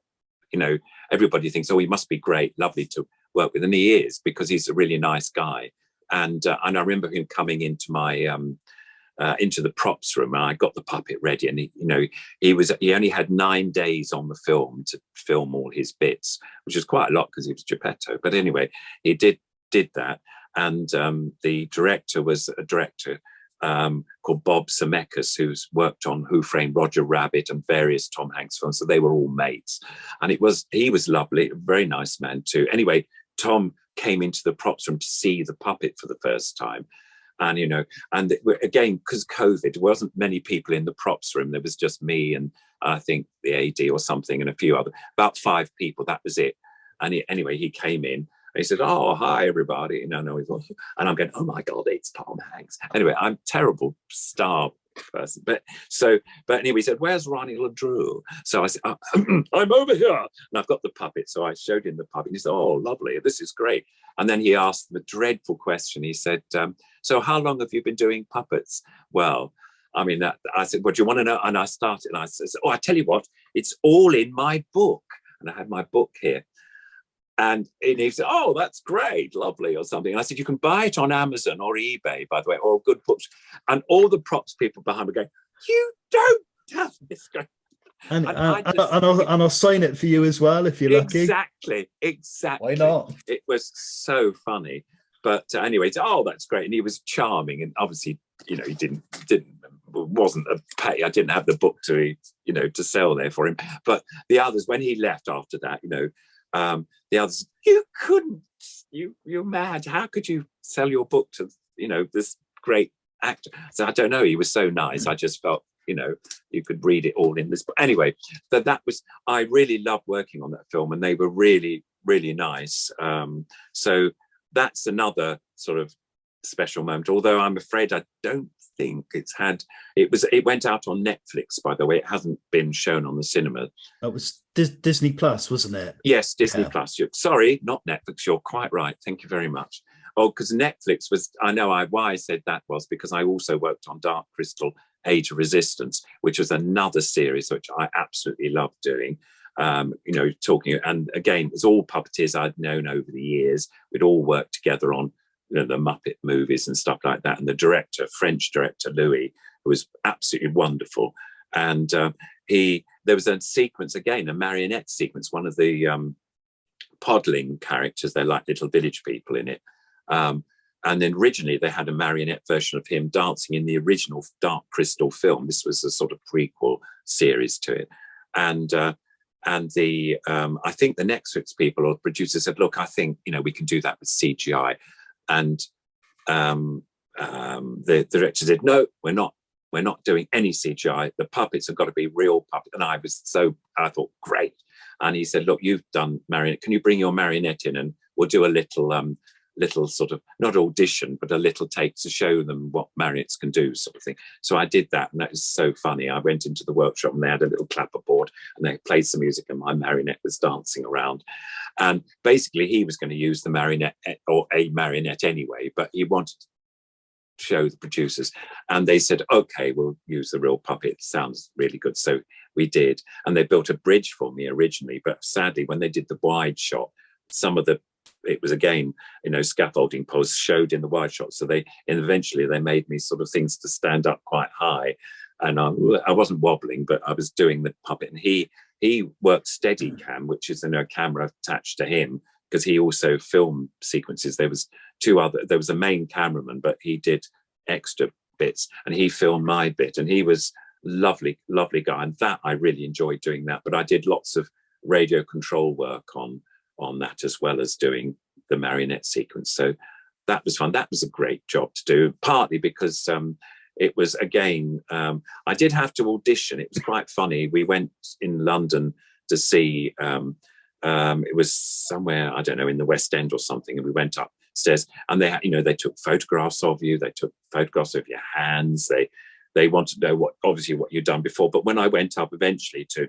[SPEAKER 3] everybody thinks, "Oh, he must be great, lovely to work with." And he is, because he's a really nice guy. And I remember him coming into my, into the props room, and I got the puppet ready. And he only had 9 days on the film to film all his bits, which was quite a lot because he was Geppetto. But anyway, he did that. And the director was a director called Bob Zemeckis, who's worked on Who Framed Roger Rabbit and various Tom Hanks films. So they were all mates. And he was lovely, a very nice man too. Anyway, Tom came into the props room to see the puppet for the first time. And, again, because COVID, there wasn't many people in the props room. There was just me and I think the AD or something and a few other, about 5 people. That was it. And he came in. He said, "Oh, hi, everybody." And I'm going, "Oh, my God, it's Tom Hanks." Anyway, I'm a terrible star person. But anyway, he said, "Where's Ronnie Le Drew?" So I said, "I'm over here." And I've got the puppet. So I showed him the puppet. He said, "Oh, lovely. This is great." And then he asked the dreadful question. He said, "So how long have you been doing puppets?" Well, I mean, I said, "Well, do you want to know?" And I started, and I said, "Oh, I tell you what, it's all in my book." And I had my book here. And he said, "Oh, that's great, lovely," or something. And I said, "You can buy it on Amazon or eBay, by the way, or good books." And all the props people behind me going, "You don't have this guy."
[SPEAKER 2] And I'll sign it for you as well if you're lucky.
[SPEAKER 3] Exactly.
[SPEAKER 2] Why not?
[SPEAKER 3] It was so funny. But anyway, "Oh, that's great." And he was charming. And obviously, he wasn't a pay. I didn't have the book to sell there for him. But the others, when he left after that, the others, "You couldn't, you're mad. How could you sell your book to, this great actor?" So I don't know. He was so nice. I just felt, you could read it all in this book. Anyway, I really loved working on that film, and they were really, really nice. So that's another sort of special moment, although I'm afraid I don't think it went out on Netflix, by the way. It hasn't been shown on the cinema.
[SPEAKER 2] That was Disney Plus, wasn't it?
[SPEAKER 3] Yes, Disney Plus. Sorry, not Netflix. You're quite right. Thank you very much. Oh, because Netflix was, why I said that was because I also worked on Dark Crystal, Age of Resistance, which was another series which I absolutely loved doing. Talking, and again, it was all puppeteers I'd known over the years. We'd all worked together on the Muppet movies and stuff like that. And the director, French director Louis, who was absolutely wonderful. And there was a sequence, again, a marionette sequence, one of the Podling characters, they're like little village people in it. And then originally they had a marionette version of him dancing in the original Dark Crystal film. This was a sort of prequel series to it. And the I think the Netflix people or producers said, look, I think, we can do that with CGI. And the director said, no, we're not doing any CGI. The puppets have got to be real puppets. And I thought, great. And he said, look, you've done marionette. Can you bring your marionette in and we'll do a little sort of, not audition, but a little take to show them what marionettes can do, sort of thing. So I did that, and that was so funny. I went into the workshop and they had a little clapperboard and they played some music and my marionette was dancing around. And basically he was going to use the marionette or a marionette anyway, but he wanted to show the producers, and they said, okay, we'll use the real puppet. It sounds really good. So we did, and they built a bridge for me originally, but sadly when they did the wide shot, it was again, scaffolding posts showed in the wide shot. So eventually they made me sort of things to stand up quite high. And I wasn't wobbling, but I was doing the puppet. And he worked Steadicam, which is a camera attached to him, because he also filmed sequences. There was a main cameraman, but he did extra bits and he filmed my bit. And he was lovely, lovely guy. And that I really enjoyed doing that. But I did lots of radio control work on that, as well as doing the marionette sequence. So that was fun. That was a great job to do, partly because it was, again, I did have to audition. It was quite funny. We went in London to see, it was somewhere, I don't know, in the West End or something, and we went upstairs and they took photographs of you. They took photographs of your hands. They wanted to know what you'd done before. But when I went up eventually to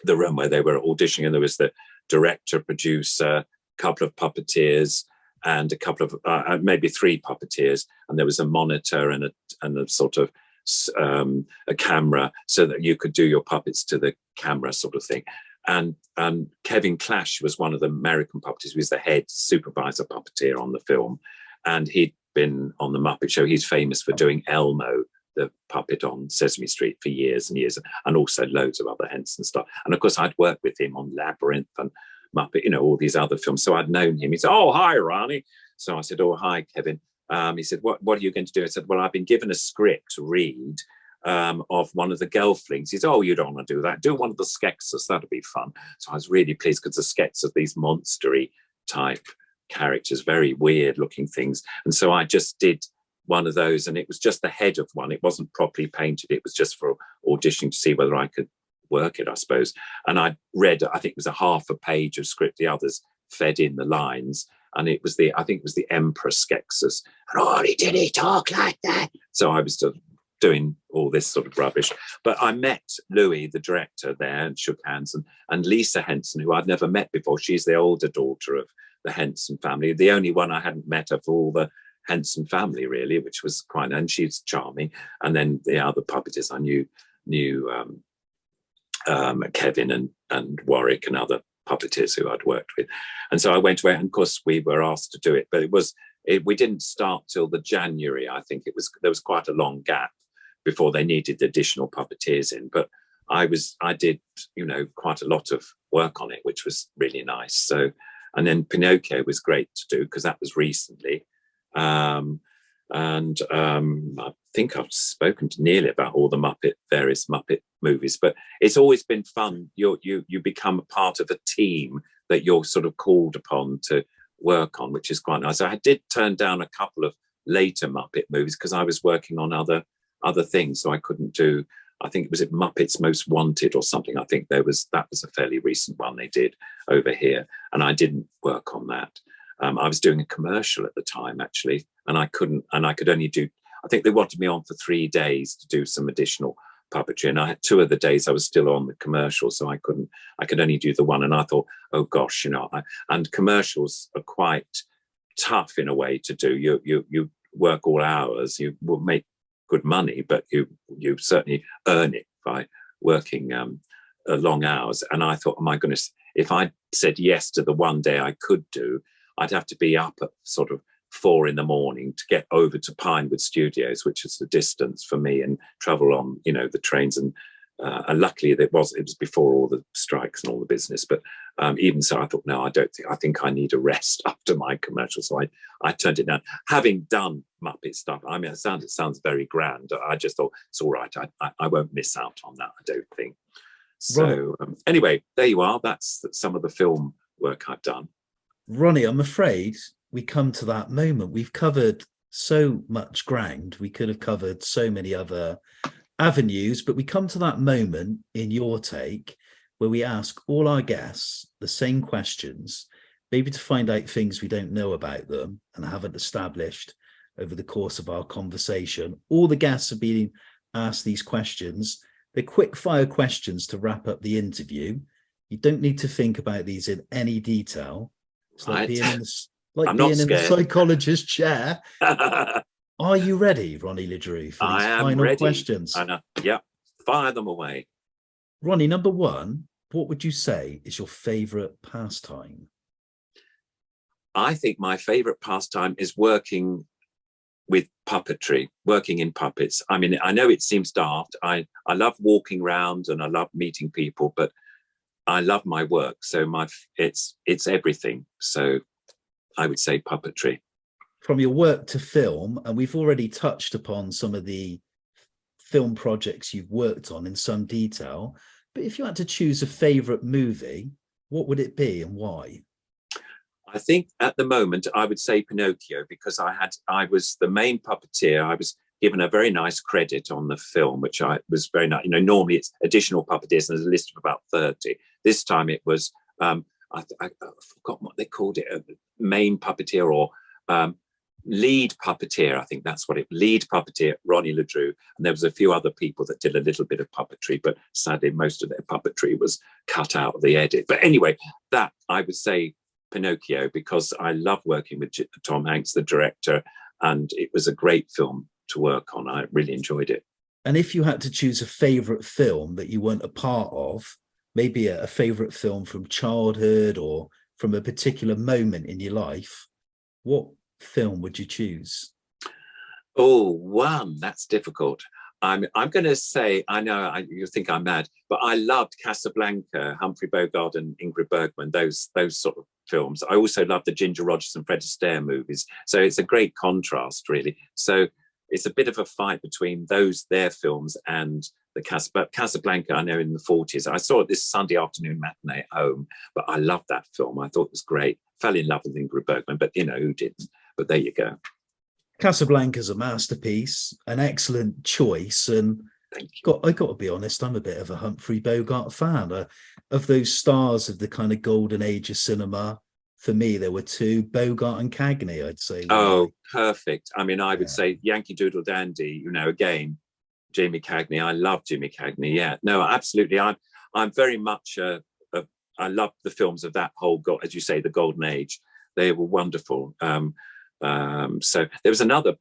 [SPEAKER 3] the room where they were auditioning, and there was the director, producer, a couple of puppeteers, and a couple of maybe 3 puppeteers, and there was a monitor and a sort of a camera, so that you could do your puppets to the camera, sort of thing. And Kevin Clash was one of the American puppeteers. He was the head supervisor puppeteer on the film, and he'd been on the Muppet Show. He's famous for doing Elmo, the puppet on Sesame Street, for years and years, and also loads of other Henson stuff. And of course, I'd worked with him on Labyrinth and Muppet, all these other films. So I'd known him. He said, "Oh, hi, Ronnie." So I said, "Oh, hi, Kevin." He said, what are you going to do? I said, "Well, I've been given a script to read of one of the Gelflings." He said, "Oh, you don't want to do that. Do one of the Skeksis. That'll be fun." So I was really pleased, because the Skeks are these monstery type characters, very weird looking things. And so I just did one of those, and it was just the head of one. It wasn't properly painted. It was just for auditioning to see whether I could work it, I suppose. And I read, I think it was a half a page of script. The others fed in the lines. And it was the Emperor Skeksis. And did he talk like that? So I was still doing all this sort of rubbish. But I met Louis, the director, there, and shook hands. And Lisa Henson, who I'd never met before, she's the older daughter of the Henson family, the only one I hadn't met of all the Henson family, really, which was quite, and she's charming. And then the other puppeteers I knew Kevin and Warwick and other puppeteers who I'd worked with. And so I went away, and of course we were asked to do it, but we didn't start till the January. I think there was quite a long gap before they needed additional puppeteers in. But I did, quite a lot of work on it, which was really nice. So, and then Pinocchio was great to do, because that was recently. I think I've spoken to nearly about all the various Muppet movies, but it's always been fun. You become a part of a team that you're sort of called upon to work on, which is quite nice. I did turn down a couple of later Muppet movies because I was working on other things, so I couldn't do. I think it was Muppets Most Wanted or something. I think that was a fairly recent one they did over here, and I didn't work on that. I was doing a commercial at the time, actually, and I could only do, I think they wanted me on for 3 days to do some additional puppetry. And I had 2 of the days I was still on the commercial, so I could only do the one. And I thought, oh gosh, and commercials are quite tough in a way to do. You work all hours, you will make good money, but you certainly earn it by working long hours. And I thought, oh my goodness, if I said yes to the one day I could do, I'd have to be up at sort of 4 in the morning to get over to Pinewood Studios, which is the distance for me, and travel on, you know, the trains. And luckily it was before all the strikes and all the business. But even so, I thought, no, I think I need a rest after my commercial. So I turned it down. Having done Muppet stuff, I mean, it sounds very grand. I just thought it's all right. I won't miss out on that, I don't think. So anyway, there you are. That's some of the film work I've done.
[SPEAKER 2] Ronnie, I'm afraid we come to that moment. We've covered so much ground. We could have covered so many other avenues, but we come to that moment in Your Take where we ask all our guests the same questions, maybe to find out things we don't know about them and haven't established over the course of our conversation. All the guests have been asked these questions. They're quick fire questions to wrap up the interview. You don't need to think about these in any detail. It's like being in the psychologist's chair. Are you ready, Ronnie Le Drew, for these final questions?
[SPEAKER 3] Yeah, fire them away.
[SPEAKER 2] Ronnie, number one, what would you say is your favourite pastime?
[SPEAKER 3] I think my favourite pastime is working with puppetry, working in puppets. I mean, I know it seems daft. I love walking around and I love meeting people, but I love my work. So it's everything. So I would say puppetry.
[SPEAKER 2] From your work to film, and we've already touched upon some of the film projects you've worked on in some detail, but if you had to choose a favourite movie, what would it be and why?
[SPEAKER 3] I think at the moment I would say Pinocchio, because I was the main puppeteer. I was given a very nice credit on the film, which was very nice. You know, normally it's additional puppeteers and there's a list of about 30. This time it was, I forgot what they called it, main puppeteer or lead puppeteer. I think that's what lead puppeteer, Ronnie Le Drew. And there was a few other people that did a little bit of puppetry, but sadly most of their puppetry was cut out of the edit. But anyway, that I would say Pinocchio, because I love working with Tom Hanks, the director, and it was a great film to work on. I really enjoyed it.
[SPEAKER 2] And if you had to choose a favourite film that you weren't a part of, maybe a favourite film from childhood or from a particular moment in your life, what film would you choose?
[SPEAKER 3] Oh, one, that's difficult. I'm going to say, I know you think I'm mad, but I loved Casablanca, Humphrey Bogart and Ingrid Bergman, those sort of films. I also love the Ginger Rogers and Fred Astaire movies. So it's a great contrast, really. So it's a bit of a fight between their films and the Casablanca, I know in the 40s. I saw it this Sunday afternoon matinee at home, but I loved that film. I thought it was great. Fell in love with Ingrid Bergman, but you know, who didn't? But there you go.
[SPEAKER 2] Casablanca's a masterpiece, an excellent choice. And I got to be honest, I'm a bit of a Humphrey Bogart fan. Of those stars of the kind of golden age of cinema, for me, there were two, Bogart and Cagney, I'd say.
[SPEAKER 3] Oh, perfect. I mean, I would say Yankee Doodle Dandy, you know, again, Jimmy Cagney. I love Jimmy Cagney. Yeah, no, absolutely. I'm very much, I love the films of that whole, as you say, the golden age. They were wonderful. So there was another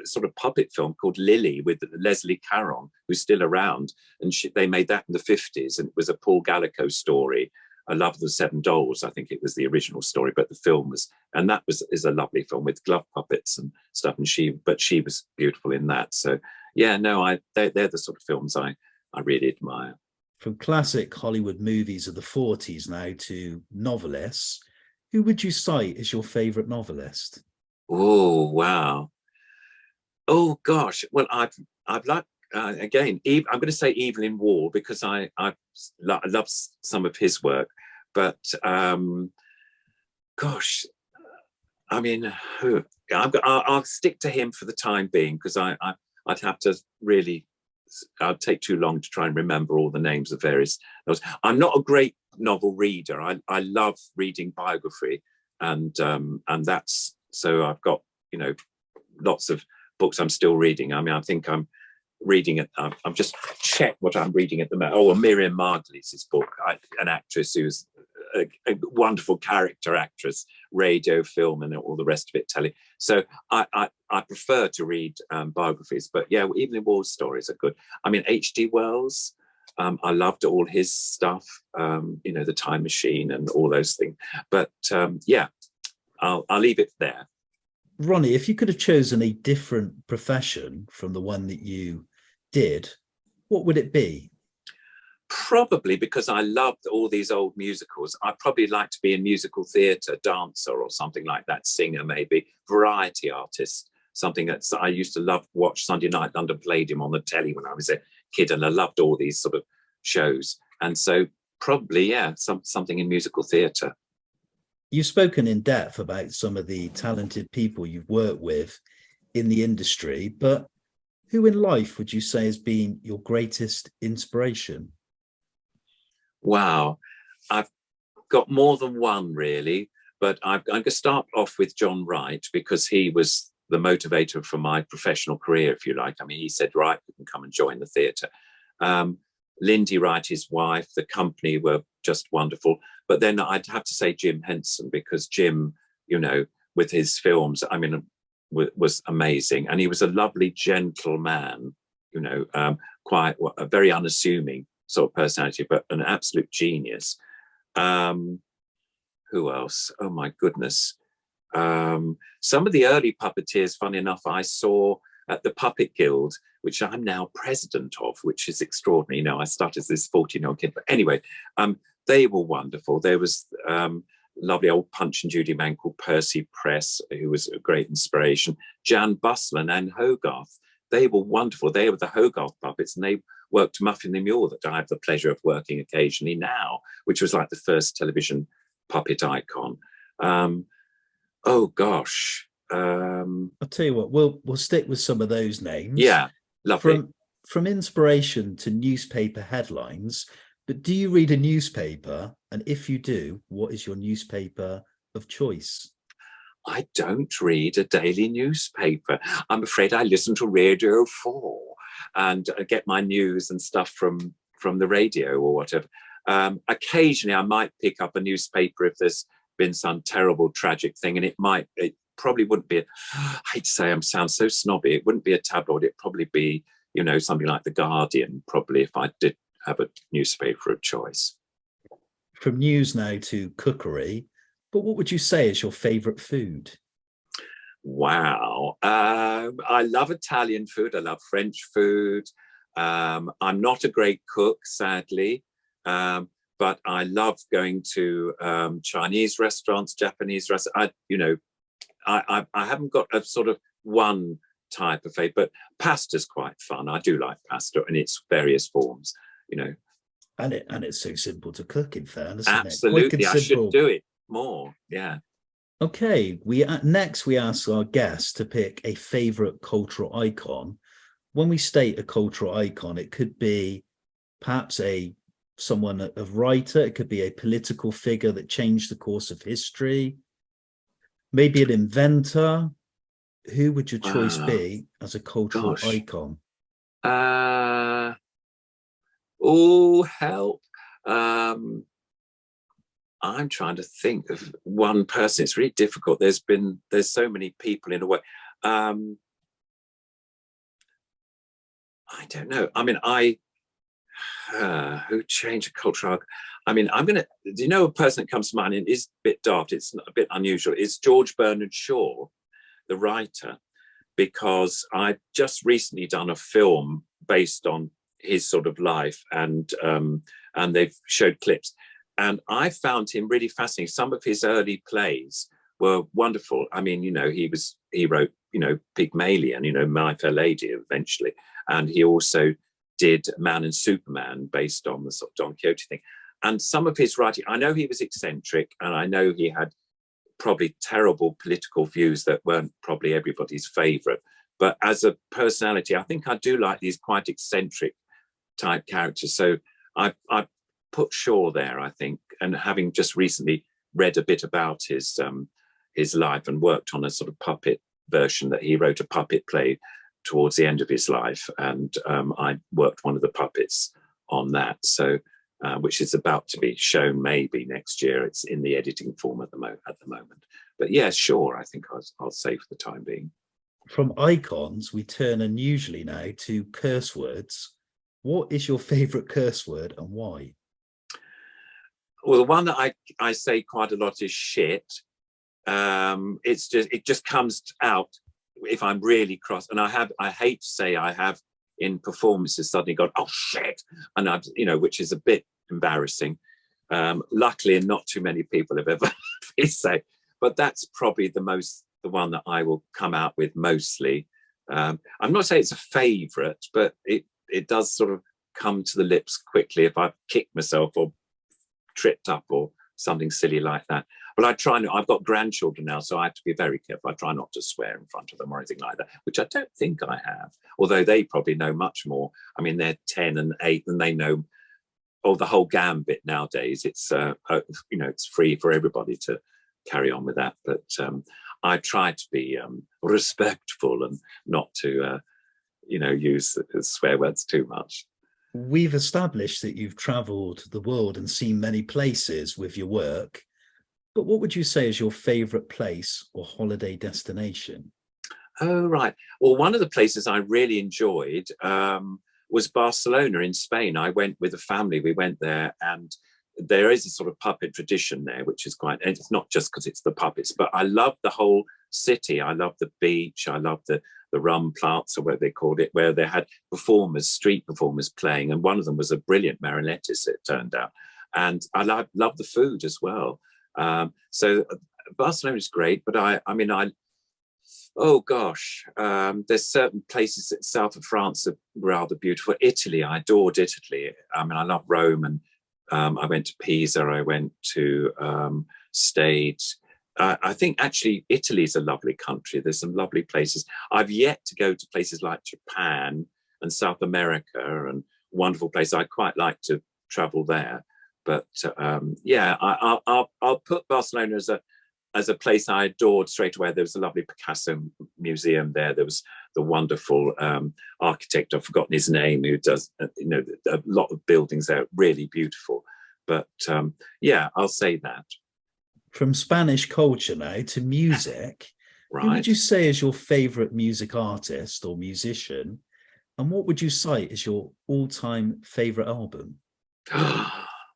[SPEAKER 3] sort of puppet film called Lily with Leslie Caron, who's still around, and they made that in the 50s, and it was a Paul Gallico story. I love the Seven Dolls. I think it was the original story, but the film is a lovely film with glove puppets and stuff. And she was beautiful in that. So yeah, no, they're the sort of films I really admire.
[SPEAKER 2] From classic Hollywood movies of the 40s now to novelists, who would you cite as your favourite novelist?
[SPEAKER 3] Oh, wow. Oh, gosh. Well, I've liked, again, I'm going to say Evelyn Waugh, because I love some of his work. But, gosh, I mean, I'll stick to him for the time being, because I'd have to really, I'd take too long to try and remember all the names of various novels. I'm not a great novel reader. I love reading biography, and that's, so I've got, you know, lots of books I'm still reading. I mean, I think I'm reading it. I'm just check what I'm reading at the moment. Oh, Miriam Margolyes' book, an actress who's a wonderful character actress, radio, film, and all the rest of it, telly. So I prefer to read biographies, but yeah, Evelyn Waugh's stories are good. I mean, H.G. Wells, I loved all his stuff, you know, The Time Machine and all those things. But yeah, I'll leave it there.
[SPEAKER 2] Ronnie, if you could have chosen a different profession from the one that you did, what would it be?
[SPEAKER 3] Probably because I loved all these old musicals. I'd probably like to be in musical theatre, dancer or something like that, singer maybe, variety artist, something that I used to love watch Sunday Night London Palladium on the telly when I was a kid, and I loved all these sort of shows. And so probably, yeah, something in musical theatre.
[SPEAKER 2] You've spoken in depth about some of the talented people you've worked with in the industry, but who in life would you say has been your greatest inspiration?
[SPEAKER 3] Wow. I've got more than one really, but I'm going to start off with John Wright because he was the motivator for my professional career, if you like. I mean, he said, right, you can come and join the theatre. Lindy Wright, his wife, the company were just wonderful. But then I'd have to say Jim Henson, because Jim, you know, with his films, I mean, was amazing. And he was a lovely, gentle man, you know, quite a very unassuming sort of personality, but an absolute genius. Who else? Oh my goodness. Some of the early puppeteers, funny enough, I saw at the Puppet Guild, which I'm now president of, which is extraordinary. You know, I started as this 14-year-old kid, but anyway, they were wonderful. There was lovely old Punch and Judy man called Percy Press, who was a great inspiration. Jan Bustle and Anne Hogarth, they were wonderful. They were the Hogarth puppets, and they worked Muffin the Mule, that I have the pleasure of working occasionally now, which was like the first television puppet icon. Oh gosh.
[SPEAKER 2] I'll tell you what, we'll stick with some of those names.
[SPEAKER 3] Yeah, lovely.
[SPEAKER 2] From inspiration to newspaper headlines, but do you read a newspaper? And if you do, what is your newspaper of choice?
[SPEAKER 3] I don't read a daily newspaper. I'm afraid I listen to Radio 4 and get my news and stuff from the radio or whatever. Occasionally, I might pick up a newspaper if there's been some terrible, tragic thing, and it probably wouldn't be, I hate to say I sound so snobby, it wouldn't be a tabloid, it'd probably be, you know, something like The Guardian, probably, if I did have a newspaper of choice.
[SPEAKER 2] From news now to cookery, but what would you say is your favourite food?
[SPEAKER 3] Wow. I love Italian food. I love French food. I'm not a great cook, sadly, but I love going to Chinese restaurants, Japanese restaurants. I haven't got a sort of one type of food, but pasta's quite fun. I do like pasta in its various forms, you know.
[SPEAKER 2] And it's so simple to cook, in fairness.
[SPEAKER 3] Absolutely, I should do it more. Yeah.
[SPEAKER 2] Okay, next we ask our guests to pick a favorite cultural icon. When we state a cultural icon, it could be perhaps a writer, it could be a political figure that changed the course of history, maybe an inventor. Who would your choice be as a cultural icon?
[SPEAKER 3] Oh, help. I'm trying to think of one person. It's really difficult. There's so many people in a way. I don't know. I mean, who changed a culture? I mean, do you know a person that comes to mind, and is a bit daft, it's a bit unusual, it's George Bernard Shaw, the writer, because I just recently done a film based on his sort of life, and they've showed clips. And I found him really fascinating. Some of his early plays were wonderful. I mean, you know, he wrote, you know, Pygmalion, you know, My Fair Lady eventually. And he also did Man and Superman based on the sort of Don Quixote thing. And some of his writing, I know he was eccentric, and I know he had probably terrible political views that weren't probably everybody's favorite. But as a personality, I think I do like these quite eccentric type characters. So I put Shaw there, I think, and having just recently read a bit about his life and worked on a sort of puppet version that he wrote, a puppet play towards the end of his life, and I worked one of the puppets on that, so which is about to be shown maybe next year. It's in the editing form at the moment. But yeah, sure, I think I'll say for the time being.
[SPEAKER 2] From icons, we turn unusually now to curse words. What is your favourite curse word and why?
[SPEAKER 3] Well, the one that I say quite a lot is shit, it just comes out if I'm really cross. And I hate to say I have in performances suddenly gone, oh shit, and I've, which is a bit embarrassing. Luckily, not too many people have ever say, but that's probably the one that I will come out with mostly. I'm not saying it's a favorite, but it does sort of come to the lips quickly if I've kicked myself or tripped up or something silly like that. But I try not, I've got grandchildren now, so I have to be very careful. I try not to swear in front of them or anything like that, which I don't think I have, although they probably know much more. I mean, they're 10 and 8 and they know the whole gambit nowadays. It's, it's free for everybody to carry on with that. But I try to be respectful and not to, use swear words too much.
[SPEAKER 2] We've established that you've travelled the world and seen many places with your work, but what would you say is your favourite place or holiday destination?
[SPEAKER 3] Oh, right. Well, one of the places I really enjoyed was Barcelona in Spain. I went with a family. We went there, and there is a sort of puppet tradition there, which is quite, and it's not just because it's the puppets, but I love the whole city. I love the beach. I love the rum plants, or what they called it, where they had street performers playing. And one of them was a brilliant marionettist, it turned out. And I love the food as well. So Barcelona is great, but there's certain places south of France that are rather beautiful. Italy, I adored Italy. I mean, I love Rome, and I went to Pisa, I went to Stade. I think actually Italy is a lovely country. There's some lovely places. I've yet to go to places like Japan and South America, and wonderful places. I'd quite like to travel there. But I'll put Barcelona as a place I adored straight away. There was a lovely Picasso museum there. There was the wonderful architect, I've forgotten his name, who does a lot of buildings there, really beautiful. But I'll say that.
[SPEAKER 2] From Spanish culture now to music,
[SPEAKER 3] right.
[SPEAKER 2] Who would you say is your favourite music artist or musician? And what would you cite as your all-time favourite album?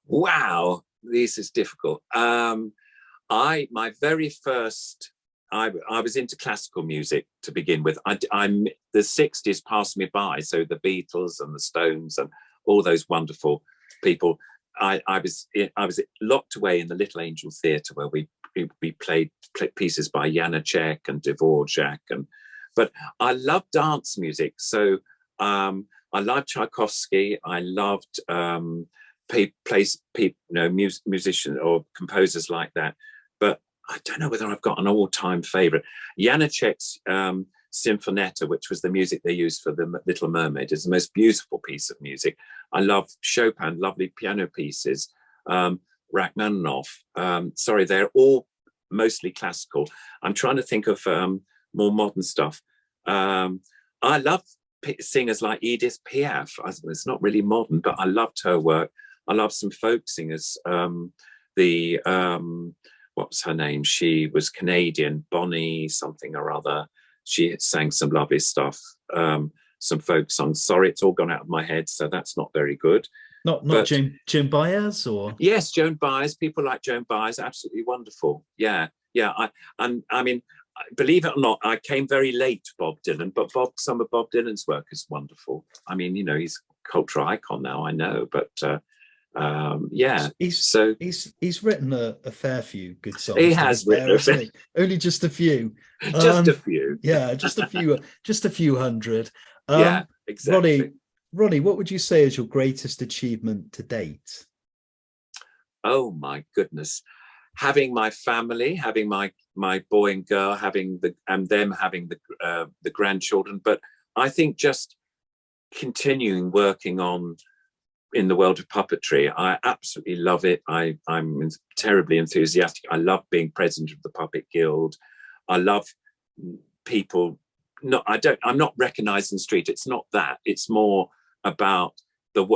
[SPEAKER 3] Wow, this is difficult. I was into classical music to begin with. The 60s passed me by, so the Beatles and the Stones and all those wonderful people. I was locked away in the Little Angel Theatre, where we played pieces by Janacek and Dvorak, but I loved dance music. So I loved Tchaikovsky. I loved musicians or composers like that. But I don't know whether I've got an all-time favourite. Janacek's Sinfonetta, which was the music they used for the Little Mermaid, is the most beautiful piece of music. I love Chopin, lovely piano pieces. Rachmaninoff, they're all mostly classical. I'm trying to think of more modern stuff. I love singers like Edith Piaf. It's not really modern, but I loved her work. I love some folk singers. What's her name? She was Canadian, Bonnie something or other. She sang some lovely stuff, some folk songs. Sorry, it's all gone out of my head, so that's not very good.
[SPEAKER 2] Not Joan Baez, or? Yes,
[SPEAKER 3] Joan Baez. People like Joan Baez, absolutely wonderful. Yeah. I mean, believe it or not, I came very late to Bob Dylan, but some of Bob Dylan's work is wonderful. I mean, he's a cultural icon now, I know, but he's written
[SPEAKER 2] a fair few good songs.
[SPEAKER 3] He has written
[SPEAKER 2] only just a few.
[SPEAKER 3] Just a few.
[SPEAKER 2] Yeah, just a few hundred.
[SPEAKER 3] Yeah, exactly.
[SPEAKER 2] Ronnie, what would you say is your greatest achievement to date?
[SPEAKER 3] Oh my goodness. Having my family, having my boy and girl, having the grandchildren, but I think just continuing working on in the world of puppetry. I absolutely love it. I'm terribly enthusiastic. I love being president of the Puppet Guild. I love people. I'm not recognized in the street. It's not that. It's more about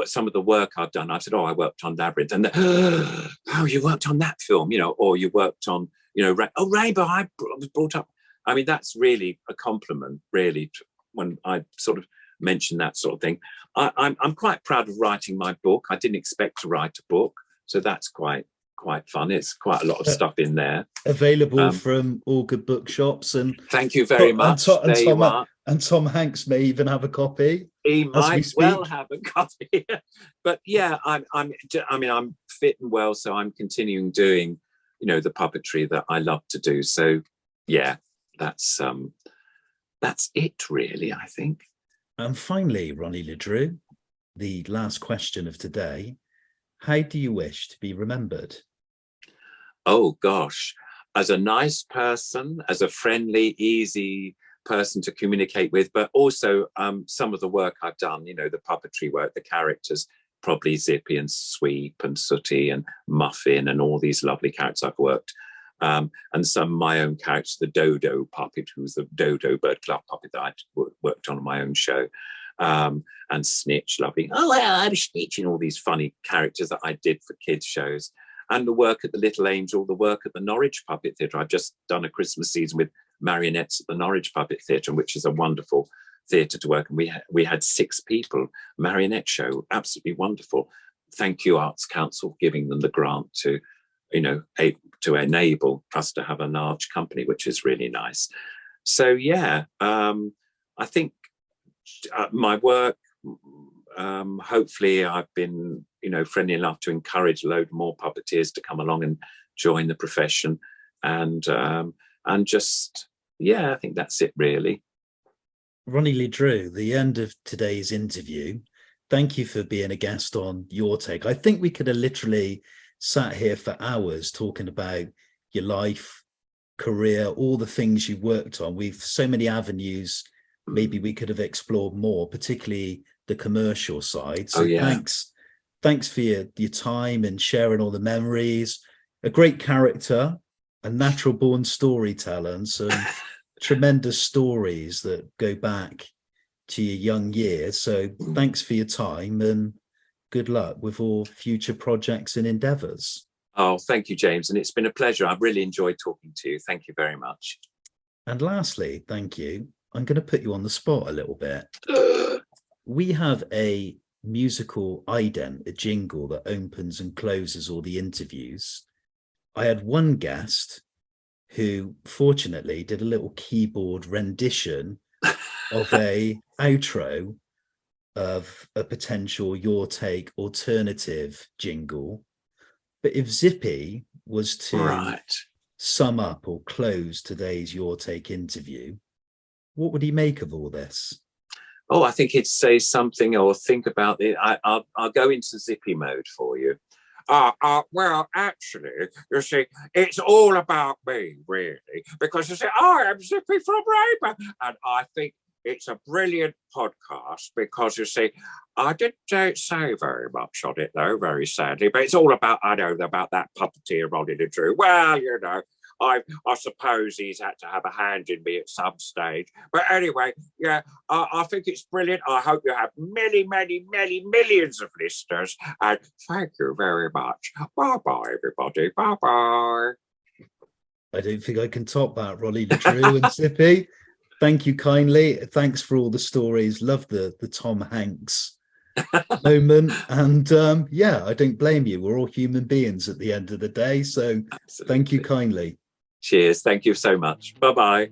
[SPEAKER 3] some of the work I've done. I've said, I worked on Labyrinth, and oh, you worked on that film, or you worked on, Rainbow. I was brought up. I mean, that's really a compliment, really, when I sort of mention that sort of thing. I'm quite proud of writing my book. I didn't expect to write a book, so that's quite quite fun. It's quite a lot of stuff in there.
[SPEAKER 2] Available from all good bookshops. And
[SPEAKER 3] thank you very much.
[SPEAKER 2] And Tom Hanks may even have a copy.
[SPEAKER 3] He might well have a copy. But yeah, I'm fit and well, so I'm continuing doing, the puppetry that I love to do. So yeah, that's it really, I think.
[SPEAKER 2] And finally, Ronnie Le Drew, the last question of today. How do you wish to be remembered?
[SPEAKER 3] Oh gosh, as a nice person, as a friendly, easy person to communicate with, but also some of the work I've done, the puppetry work, the characters, probably Zippy and Sweep and Sooty and Muffin and all these lovely characters I've worked. And some of my own characters, the Dodo puppet, who's the Dodo Bird Club puppet that I worked on my own show. And Snitch, lovely. Oh, well, I'm Snitch, and all these funny characters that I did for kids' shows. And the work at the Little Angel, the work at the Norwich Puppet Theatre. I've just done a Christmas season with marionettes at the Norwich Puppet Theatre, which is a wonderful theatre to work. And we had 6 people, marionette show, absolutely wonderful. Thank you, Arts Council, for giving them the grant to, to enable us to have a large company, which is really nice. So yeah, I think my work, hopefully I've been, friendly enough to encourage a load more puppeteers to come along and join the profession. And just, yeah, I think that's it really.
[SPEAKER 2] Ronnie Le Drew, the end of today's interview. Thank you for being a guest on Your Take. I think we could have literally sat here for hours talking about your life, career, all the things you've worked on. We've so many avenues. Maybe we could have explored more, particularly the commercial side. So thanks for your time and sharing all the memories. A great character, a natural born storyteller, and some tremendous stories that go back to your young years. So thanks for your time and good luck with all future projects and endeavours.
[SPEAKER 3] Oh, thank you, James. And it's been a pleasure. I've really enjoyed talking to you. Thank you very much.
[SPEAKER 2] And lastly, thank you. I'm going to put you on the spot a little bit. We have a musical ident, a jingle that opens and closes all the interviews. I had one guest who fortunately did a little keyboard rendition of a outro of a potential Your Take alternative jingle. But if Zippy was to sum up or close today's Your Take interview, what would he make of all this?
[SPEAKER 3] Oh, I think he'd say something or think about it. I'll go into Zippy mode for you. Well, actually, you see, it's all about me, really, because you see, I am Zippy from Rainbow, and I think it's a brilliant podcast because, you see, I didn't say very much on it, though, very sadly, but it's all about, I know, about that puppeteer, Ronnie Le Drew. Well, I suppose he's had to have a hand in me at some stage. But anyway, yeah, I think it's brilliant. I hope you have many, many, many millions of listeners. And thank you very much. Bye-bye, everybody. Bye-bye.
[SPEAKER 2] I don't think I can top that, Ronnie Le Drew and Zippy. Thank you kindly. Thanks for all the stories. Love the Tom Hanks moment. And yeah, I don't blame you. We're all human beings at the end of the day. So Absolutely. Thank you kindly.
[SPEAKER 3] Cheers. Thank you so much. Bye-bye.